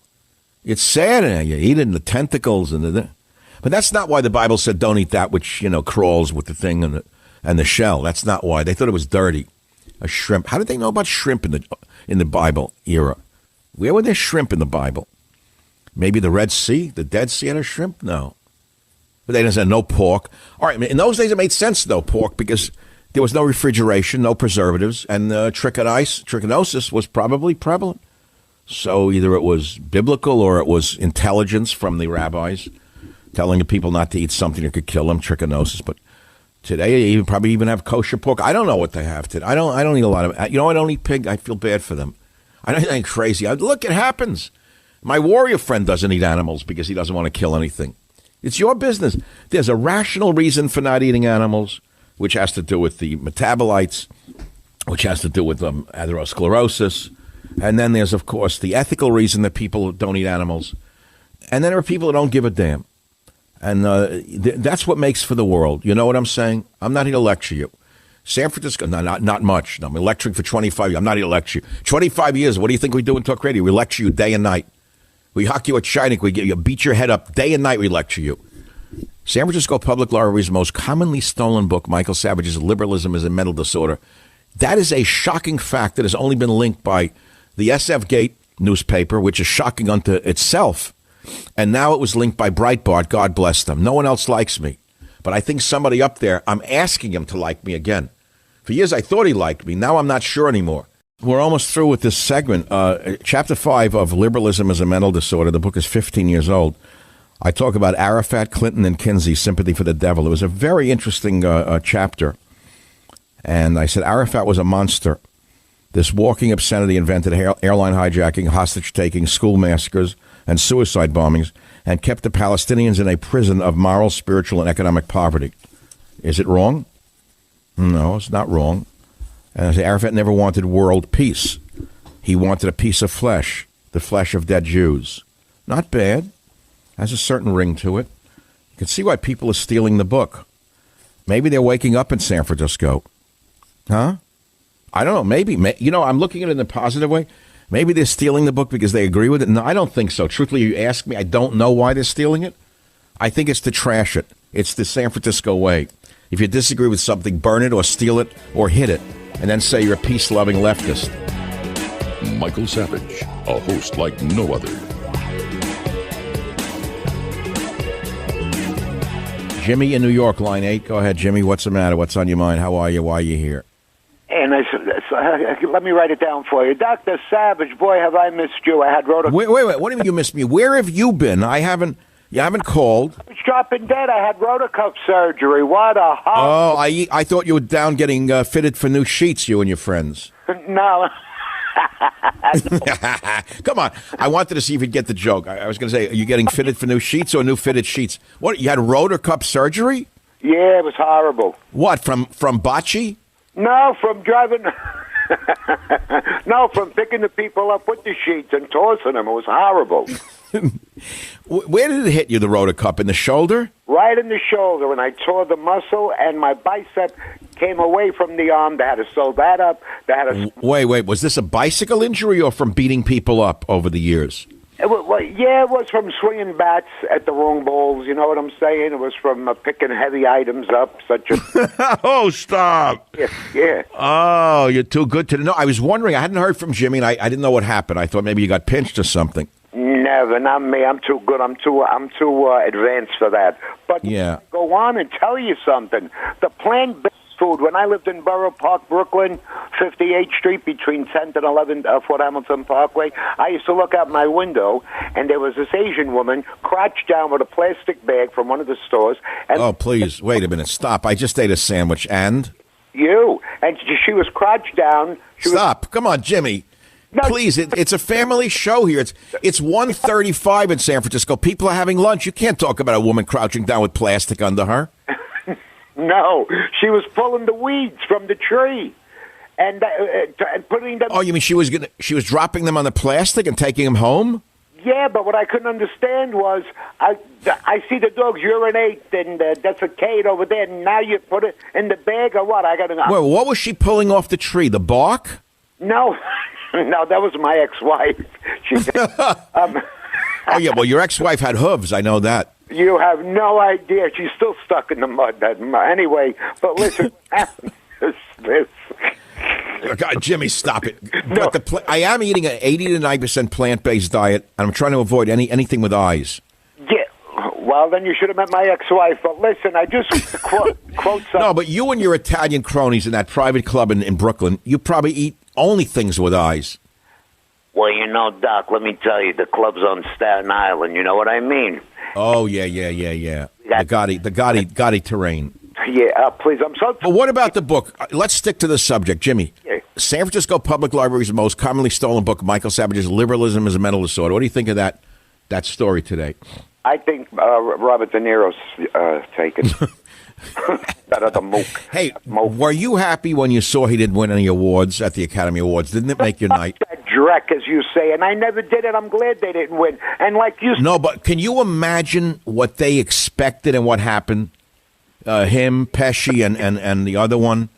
It's sad. You eat it in the tentacles but that's not why the Bible said don't eat that which, crawls with the thing and the shell. That's not why. They thought it was dirty. A shrimp. How did they know about shrimp in the Bible era? Where were there shrimp in the Bible? Maybe the Red Sea, the Dead Sea had a shrimp? No. But they didn't say no pork. All right, in those days it made sense, though, pork, because there was no refrigeration, no preservatives, and trichinosis was probably prevalent. So either it was biblical or it was intelligence from the rabbis telling the people not to eat something that could kill them, trichinosis. But today, you probably even have kosher pork. I don't know what they have today. I don't eat a lot of it. I don't eat pig. I feel bad for them. I don't think crazy. Look, it happens. My warrior friend doesn't eat animals because he doesn't want to kill anything. It's your business. There's a rational reason for not eating animals, which has to do with the metabolites, which has to do with atherosclerosis. And then there's, of course, the ethical reason that people don't eat animals. And then there are people who don't give a damn. And that's what makes for the world. You know what I'm saying? I'm not here to lecture you. San Francisco, no, not much. No, I'm lecturing for 25 years. I'm not here to lecture you. 25 years, what do you think we do in talk radio? We lecture you day and night. We hock you at Shining. We beat your head up day and night. We lecture you. San Francisco Public Library's most commonly stolen book, Michael Savage's Liberalism is a Mental Disorder. That is a shocking fact that has only been linked by the SF Gate newspaper, which is shocking unto itself. And now it was linked by Breitbart. God bless them. No one else likes me. But I think somebody up there, I'm asking him to like me again. For years I thought he liked me. Now I'm not sure anymore. We're almost through with this segment. Chapter 5 of Liberalism is a Mental Disorder. The book is 15 years old. I talk about Arafat, Clinton, and Kinsey's sympathy for the devil. It was a very interesting chapter. And I said Arafat was a monster. This walking obscenity invented airline hijacking, hostage-taking, school massacres, and suicide bombings, and kept the Palestinians in a prison of moral, spiritual, and economic poverty. Is it wrong? No, it's not wrong. And I say Arafat never wanted world peace. He wanted a piece of flesh, the flesh of dead Jews. Not bad. Has a certain ring to it. You can see why people are stealing the book. Maybe they're waking up in San Francisco. Huh? I don't know. Maybe. I'm looking at it in a positive way. Maybe they're stealing the book because they agree with it. No, I don't think so. Truthfully, you ask me, I don't know why they're stealing it. I think it's to trash it. It's the San Francisco way. If you disagree with something, burn it or steal it or hit it, and then say you're a peace-loving leftist. Michael Savage, a host like no other. Jimmy in New York, line 8. Go ahead, Jimmy. What's the matter? What's on your mind? How are you? Why are you here? And let me write it down for you. Dr. Savage, boy, have I missed you. I had wrote a... Wait. What do you mean you missed me? Where have you been? You haven't called. I was dropping dead. I had rotacuff surgery. What a Oh, I thought you were down getting fitted for new sheets, you and your friends. No. Come on. I wanted to see if you'd get the joke. I was going to say, are you getting fitted for new sheets or new fitted sheets? What, you had rotacuff surgery? Yeah, it was horrible. What, from bocce? No, from driving... No, from picking the people up with the sheets and tossing them. It was horrible. Where did it hit you, the rotacuff? In the shoulder? Right in the shoulder, and I tore the muscle, and my bicep came away from the arm. They had to sew that up. Wait. Was this a bicycle injury or from beating people up over the years? It was from swinging bats at the wrong balls. You know what I'm saying? It was from picking heavy items up, such as... Oh, stop. Yeah. Oh, you're too good to know. I was wondering. I hadn't heard from Jimmy, and I didn't know what happened. I thought maybe you got pinched or something. Never, not me. I'm too good. I'm too advanced for that. But yeah. Go on and tell you something. The plant-based food, when I lived in Borough Park, Brooklyn, 58th Street between 10th and 11th Fort Hamilton Parkway, I used to look out my window, and there was this Asian woman crouched down with a plastic bag from one of the stores. And oh, please, wait a minute. Stop. I just ate a sandwich, and? You. And she was crouched down. Stop. Come on, Jimmy. No. Please, it's a family show here. It's 1:35 in San Francisco. People are having lunch. You can't talk about a woman crouching down with plastic under her. No, she was pulling the weeds from the tree and putting them. Oh, you mean she was dropping them on the plastic and taking them home? Yeah, but what I couldn't understand was I see the dogs urinate and defecate over there, and now you put it in the bag or what? I got to know. Well, what was she pulling off the tree? The bark? No, that was my ex-wife. Oh yeah, well, your ex-wife had hooves. I know that. You have no idea. She's still stuck in the mud. Anyway, but listen, this. God, Jimmy, stop it. No. But I am eating an 80 to 90% plant-based diet, and I'm trying to avoid anything with eyes. Yeah. Well, then you should have met my ex-wife. But listen, I just quote something. No, but you and your Italian cronies in that private club in Brooklyn, you probably eat only things with eyes. Well, Doc, let me tell you, the club's on Staten Island. You know what I mean? Oh, yeah. The Gotti terrain. Yeah, please, I'm so... But what about the book? Let's stick to the subject, Jimmy. Yeah. San Francisco Public Library's most commonly stolen book, Michael Savage's Liberalism is a Mental Disorder. What do you think of that story today? I think Robert De Niro's taken. Better the mook. Hey, were you happy when you saw he didn't win any awards at the Academy Awards? Didn't it make your night? That dreck, as you say, and I never did it. I'm glad they didn't win. And like you... No, but can you imagine what they expected and what happened? Him, Pesci, and the other one,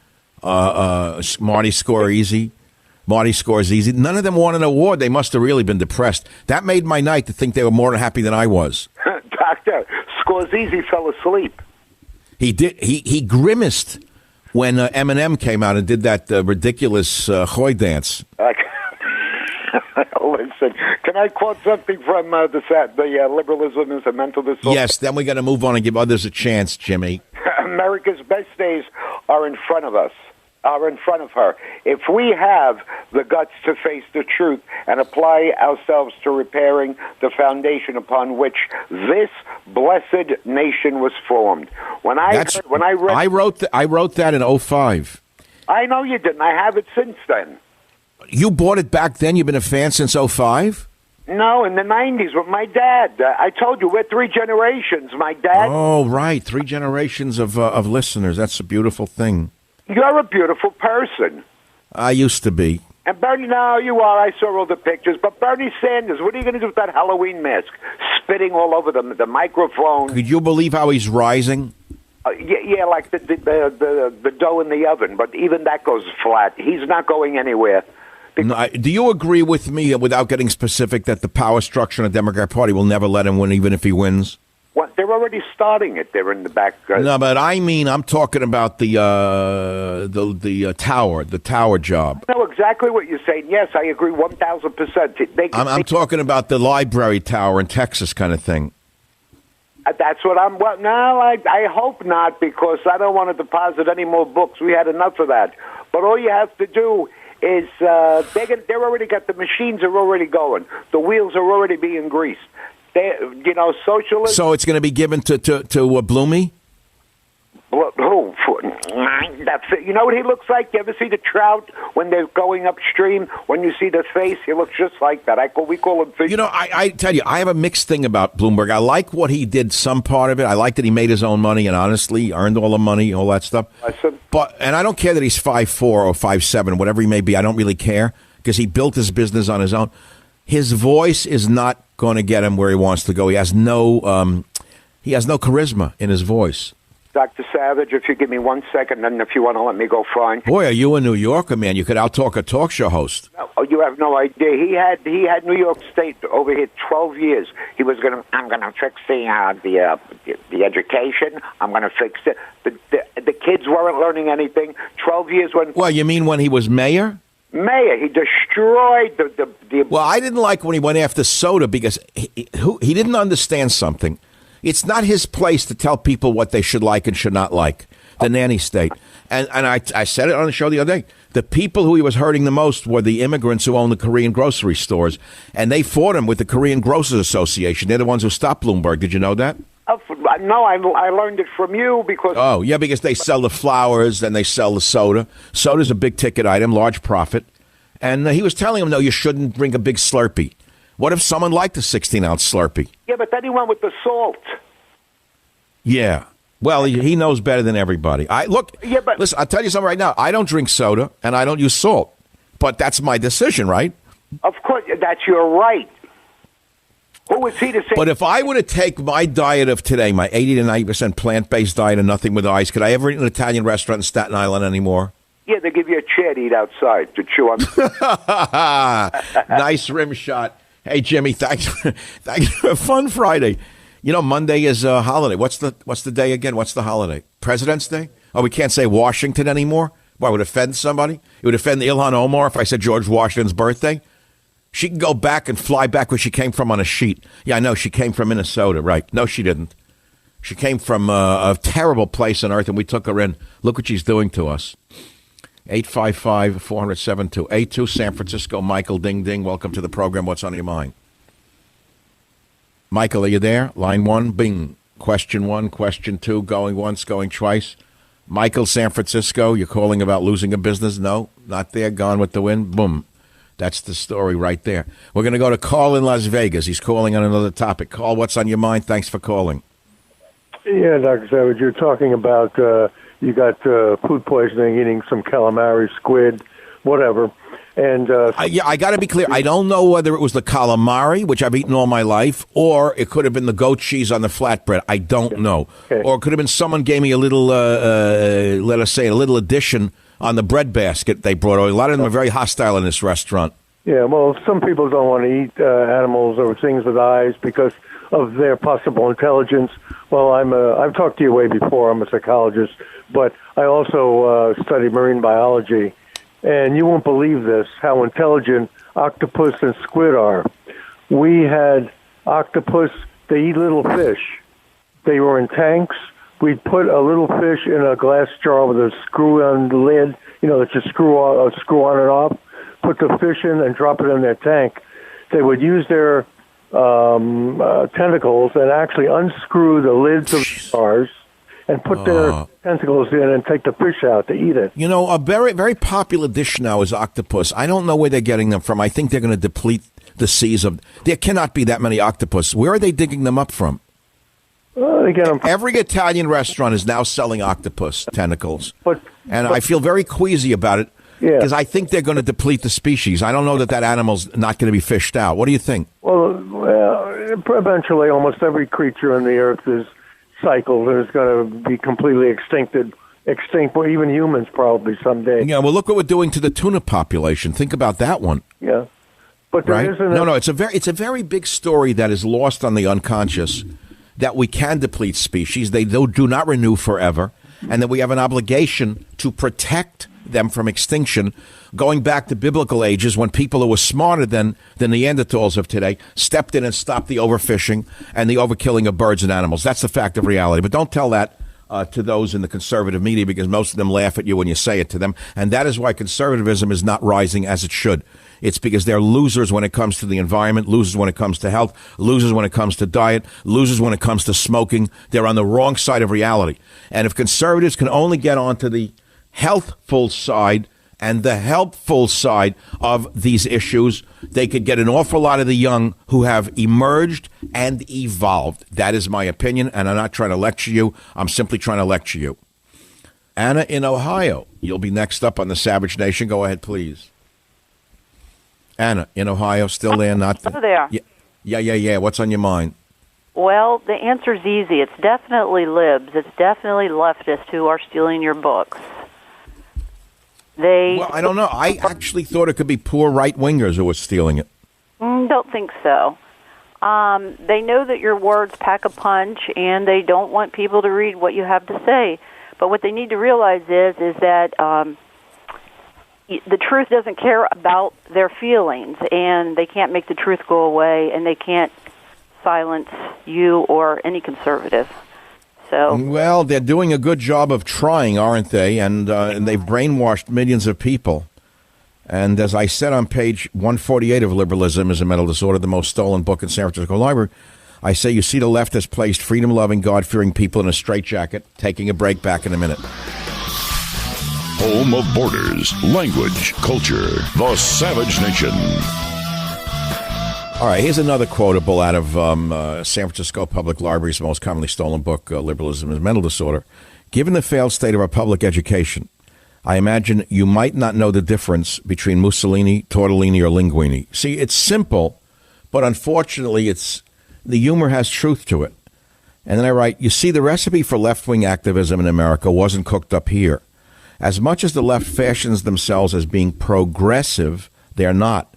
Marty Scorsese. None of them won an award. They must have really been depressed. That made my night to think they were more happy than I was. Doctor, Scorsese fell asleep. He did. He grimaced when Eminem came out and did that ridiculous Hoy dance. Listen, can I quote something from the Liberalism is a Mental Disorder? Yes, then we got to move on and give others a chance, Jimmy. America's best days are in front of us. are in front of her. If we have the guts to face the truth and apply ourselves to repairing the foundation upon which this blessed nation was formed. I wrote that in '05. I know you didn't. I have it since then. You bought it back then? You've been a fan since '05? No, in the 90s with my dad. I told you, we're 3 generations. My dad... Oh, right. 3 generations of listeners. That's a beautiful thing. You're a beautiful person. I used to be. And Bernie, now you are. I saw all the pictures. But Bernie Sanders, what are you going to do with that Halloween mask? Spitting all over the microphone. Could you believe how he's rising? Yeah, like the dough in the oven. But even that goes flat. He's not going anywhere. No, do you agree with me, without getting specific, that the power structure in the Democrat Party will never let him win, even if he wins? Well, they're already starting it. They're in the back. No, but I'm talking about the tower job. I know exactly what you're saying. Yes, I agree 1,000%. I'm talking about the library tower in Texas kind of thing. That's what I'm... Well, no, I hope not, because I don't want to deposit any more books. We had enough of that. But all you have to do is they're already got the machines are already going. The wheels are already being greased. Socialism. So it's going to be given to Bloomy? Well, who? That's it. You know what he looks like? You ever see the trout when they're going upstream? When you see the face, he looks just like that. We call him fish. I tell you, I have a mixed thing about Bloomberg. I like what he did, some part of it. I like that he made his own money and honestly earned all the money, all that stuff. And I don't care that he's 5'4" or 5'7", whatever he may be. I don't really care because he built his business on his own. His voice is not going to get him where he wants to go. He has no charisma in his voice. Dr. Savage, if you give me 1 second, and if you want to let me go, fine. Boy, are you a New Yorker, man? You could out-talk a talk show host. Oh, you have no idea. He had New York State over here 12 years. He was I'm going to fix the education. I'm going to fix it. The kids weren't learning anything. 12 years when... Well, you mean when he was mayor? Mayor, he destroyed the... Well, I didn't like when he went after soda because he didn't understand something. It's not his place to tell people what they should like and should not like, the nanny state. And I said it on the show the other day. The people who he was hurting the most were the immigrants who own the Korean grocery stores. And they fought him with the Korean Grocers Association. They're the ones who stopped Bloomberg. Did you know that? No, I learned it from you because... Oh, yeah, because they sell the flowers and they sell the soda. Soda's a big-ticket item, large profit. And he was telling them, no, you shouldn't drink a big Slurpee. What if someone liked a 16-ounce Slurpee? Yeah, but then he went with the salt. Yeah. Well, he knows better than everybody. Listen, I'll tell you something right now. I don't drink soda, and I don't use salt. But that's my decision, right? Of course, that's your right. Who is he to say? But if I were to take my diet of today, my 80 to 90% plant-based diet and nothing with ice, could I ever eat in an Italian restaurant in Staten Island anymore? Yeah, they give you a chair to eat outside to chew on. Nice rim shot. Hey, Jimmy, thanks for a fun Friday. You know, Monday is a holiday. What's the day again? What's the holiday? President's Day? Oh, we can't say Washington anymore? Why, would it offend somebody? It would offend Ilhan Omar if I said George Washington's birthday? She can go back and fly back where she came from on a sheet. Yeah, I know. She came from Minnesota, right? No, she didn't. She came from a terrible place on earth, and we took her in. Look what she's doing to us. 855-400-7282, San Francisco, Michael Ding Ding. Welcome to the program. What's on your mind? Michael, are you there? Line 1, bing. Question 1, question 2, going once, going twice. Michael, San Francisco, you're calling about losing a business? No, not there. Gone with the wind. Boom. That's the story right there. We're going to go to Carl in Las Vegas. He's calling on another topic. Carl, what's on your mind? Thanks for calling. Yeah, Dr. Savage, you're talking about you got food poisoning, eating some calamari, squid, whatever. And I got to be clear. I don't know whether it was the calamari, which I've eaten all my life, or it could have been the goat cheese on the flatbread. I don't know. Okay. Or it could have been someone gave me a little, let us say, a little addition on the bread basket they brought. A lot of them are very hostile in this restaurant. Yeah, well, some people don't want to eat animals or things with eyes because of their possible intelligence. Well, I've talked to you way before. I'm a psychologist, but I also study marine biology. And you won't believe this, how intelligent octopus and squid are. We had octopus, they eat little fish. They were in tanks we'd put a little fish in a glass jar with a screw on the lid, that you screw on and off, put the fish in and drop it in their tank. They would use their tentacles and actually unscrew the lids of the jars and put their tentacles in and take the fish out to eat it. A very, very popular dish now is octopus. I don't know where they're getting them from. I think they're going to deplete the seas of... There cannot be that many octopus. Where are they digging them up from? They get them. Every Italian restaurant is now selling octopus tentacles. And I feel very queasy about it because I think they're going to deplete the species. I don't know that animal's not going to be fished out. What do you think? Well, eventually almost every creature on the earth is cycled and is going to be completely extinct, or even humans probably someday. Yeah, well, look what we're doing to the tuna population. Think about that one. Yeah. But there isn't it's a very big story that is lost on the unconscious, that we can deplete species. They do not renew forever, and that we have an obligation to protect them from extinction, going back to biblical ages when people who were smarter than the Neanderthals of today stepped in and stopped the overfishing and the overkilling of birds and animals. That's the fact of reality. But don't tell that to those in the conservative media, because most of them laugh at you when you say it to them. And that is why conservatism is not rising as it should. It's because they're losers when it comes to the environment, losers when it comes to health, losers when it comes to diet, losers when it comes to smoking. They're on the wrong side of reality. And if conservatives can only get onto the healthful side and the helpful side of these issues, they could get an awful lot of the young who have emerged and evolved. That is my opinion, and I'm not trying to lecture you. I'm simply trying to lecture you. Anna in Ohio, you'll be next up on the Savage Nation. Go ahead, please. Anna in Ohio, still there? Not Hello there. Yeah. What's on your mind? Well, the answer's easy. It's definitely libs. It's definitely leftists who are stealing your books. Well, I don't know. I actually thought it could be poor right-wingers who were stealing it. Don't think so. They know that your words pack a punch, and they don't want people to read what you have to say. But what they need to realize is that the truth doesn't care about their feelings, and they can't make the truth go away, and they can't silence you or any conservative. So, well, they're doing a good job of trying, aren't they? And they've brainwashed millions of people. And as I said on page 148 of Liberalism is a Mental Disorder, the most stolen book in San Francisco Library, I say you see the left has placed freedom-loving, God-fearing people in a straitjacket. Taking a break, back in a minute. Home of borders, language, culture, the Savage Nation. All right, here's another quotable out of San Francisco Public Library's most commonly stolen book, Liberalism is a Mental Disorder. Given the failed state of our public education, I imagine you might not know the difference between Mussolini, tortellini, or linguini. See, it's simple, but unfortunately, the humor has truth to it. And then I write, you see, the recipe for left-wing activism in America wasn't cooked up here. As much as the left fashions themselves as being progressive, they're not.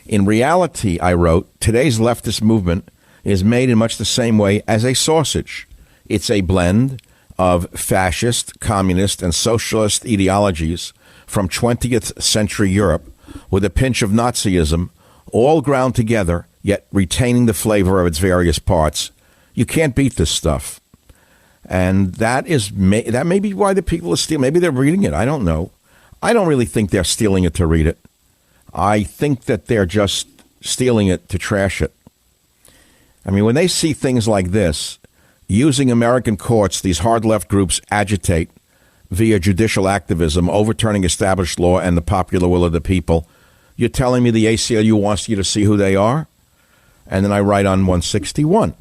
In reality, I wrote, today's leftist movement is made in much the same way as a sausage. It's a blend of fascist, communist, and socialist ideologies from 20th century Europe with a pinch of Nazism, all ground together, yet retaining the flavor of its various parts. You can't beat this stuff. And that may be why the people are stealing. Maybe they're reading it. I don't know. I don't really think they're stealing it to read it. I think that they're just stealing it to trash it. I mean, when they see things like this, using American courts, these hard left groups agitate via judicial activism, overturning established law and the popular will of the people. You're telling me the ACLU wants you to see who they are? And then I write on 161.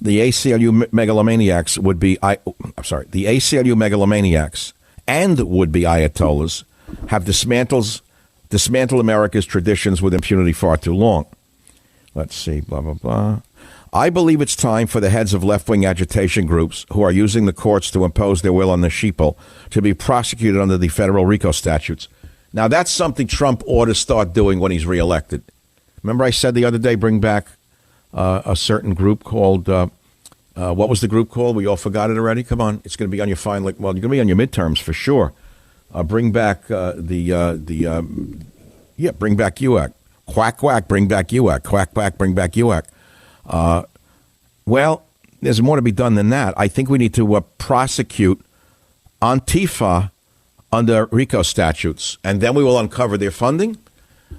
The ACLU megalomaniacs would be, the ACLU megalomaniacs and would-be Ayatollahs have dismantled America's traditions with impunity far too long. Let's see, blah, blah, blah. I believe it's time for the heads of left-wing agitation groups who are using the courts to impose their will on the sheeple to be prosecuted under the federal RICO statutes. Now, that's something Trump ought to start doing when he's reelected. Remember I said the other day, bring back a certain group called, what was the group called? We all forgot it already? Come on, it's going to be on your fine, you're going to be on your midterms for sure. Bring back bring back UAC. Quack, quack, bring back UAC. Quack, quack, bring back UAC. Well, there's more to be done than that. I think we need to prosecute Antifa under RICO statutes, and then we will uncover their funding.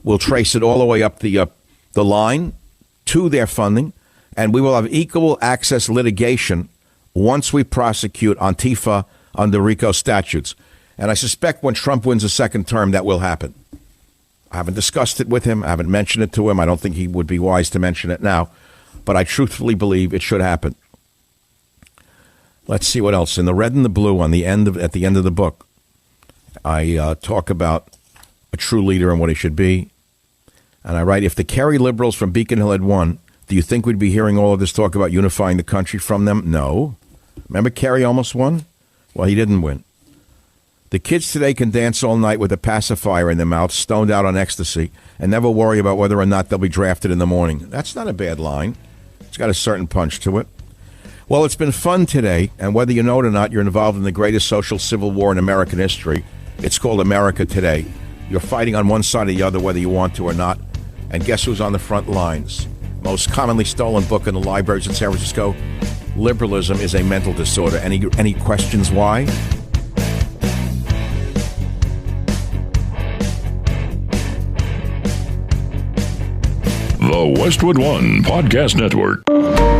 We'll trace it all the way up the line to their funding, and we will have equal access litigation once we prosecute Antifa under RICO statutes. And I suspect when Trump wins a second term, that will happen. I haven't discussed it with him. I haven't mentioned it to him. I don't think he would be wise to mention it now, but I truthfully believe it should happen. Let's see what else. In the red and the blue at the end of the book, I talk about a true leader and what he should be. And I write, if the Kerry liberals from Beacon Hill had won, do you think we'd be hearing all of this talk about unifying the country from them? No. Remember Kerry almost won? Well, he didn't win. The kids today can dance all night with a pacifier in their mouth, stoned out on ecstasy, and never worry about whether or not they'll be drafted in the morning. That's not a bad line. It's got a certain punch to it. Well, it's been fun today, and whether you know it or not, you're involved in the greatest social civil war in American history. It's called America Today. You're fighting on one side or the other, whether you want to or not. And guess who's on the front lines? Most commonly stolen book in the libraries in San Francisco, Liberalism is a Mental Disorder. Any questions why? The Westwood One Podcast Network.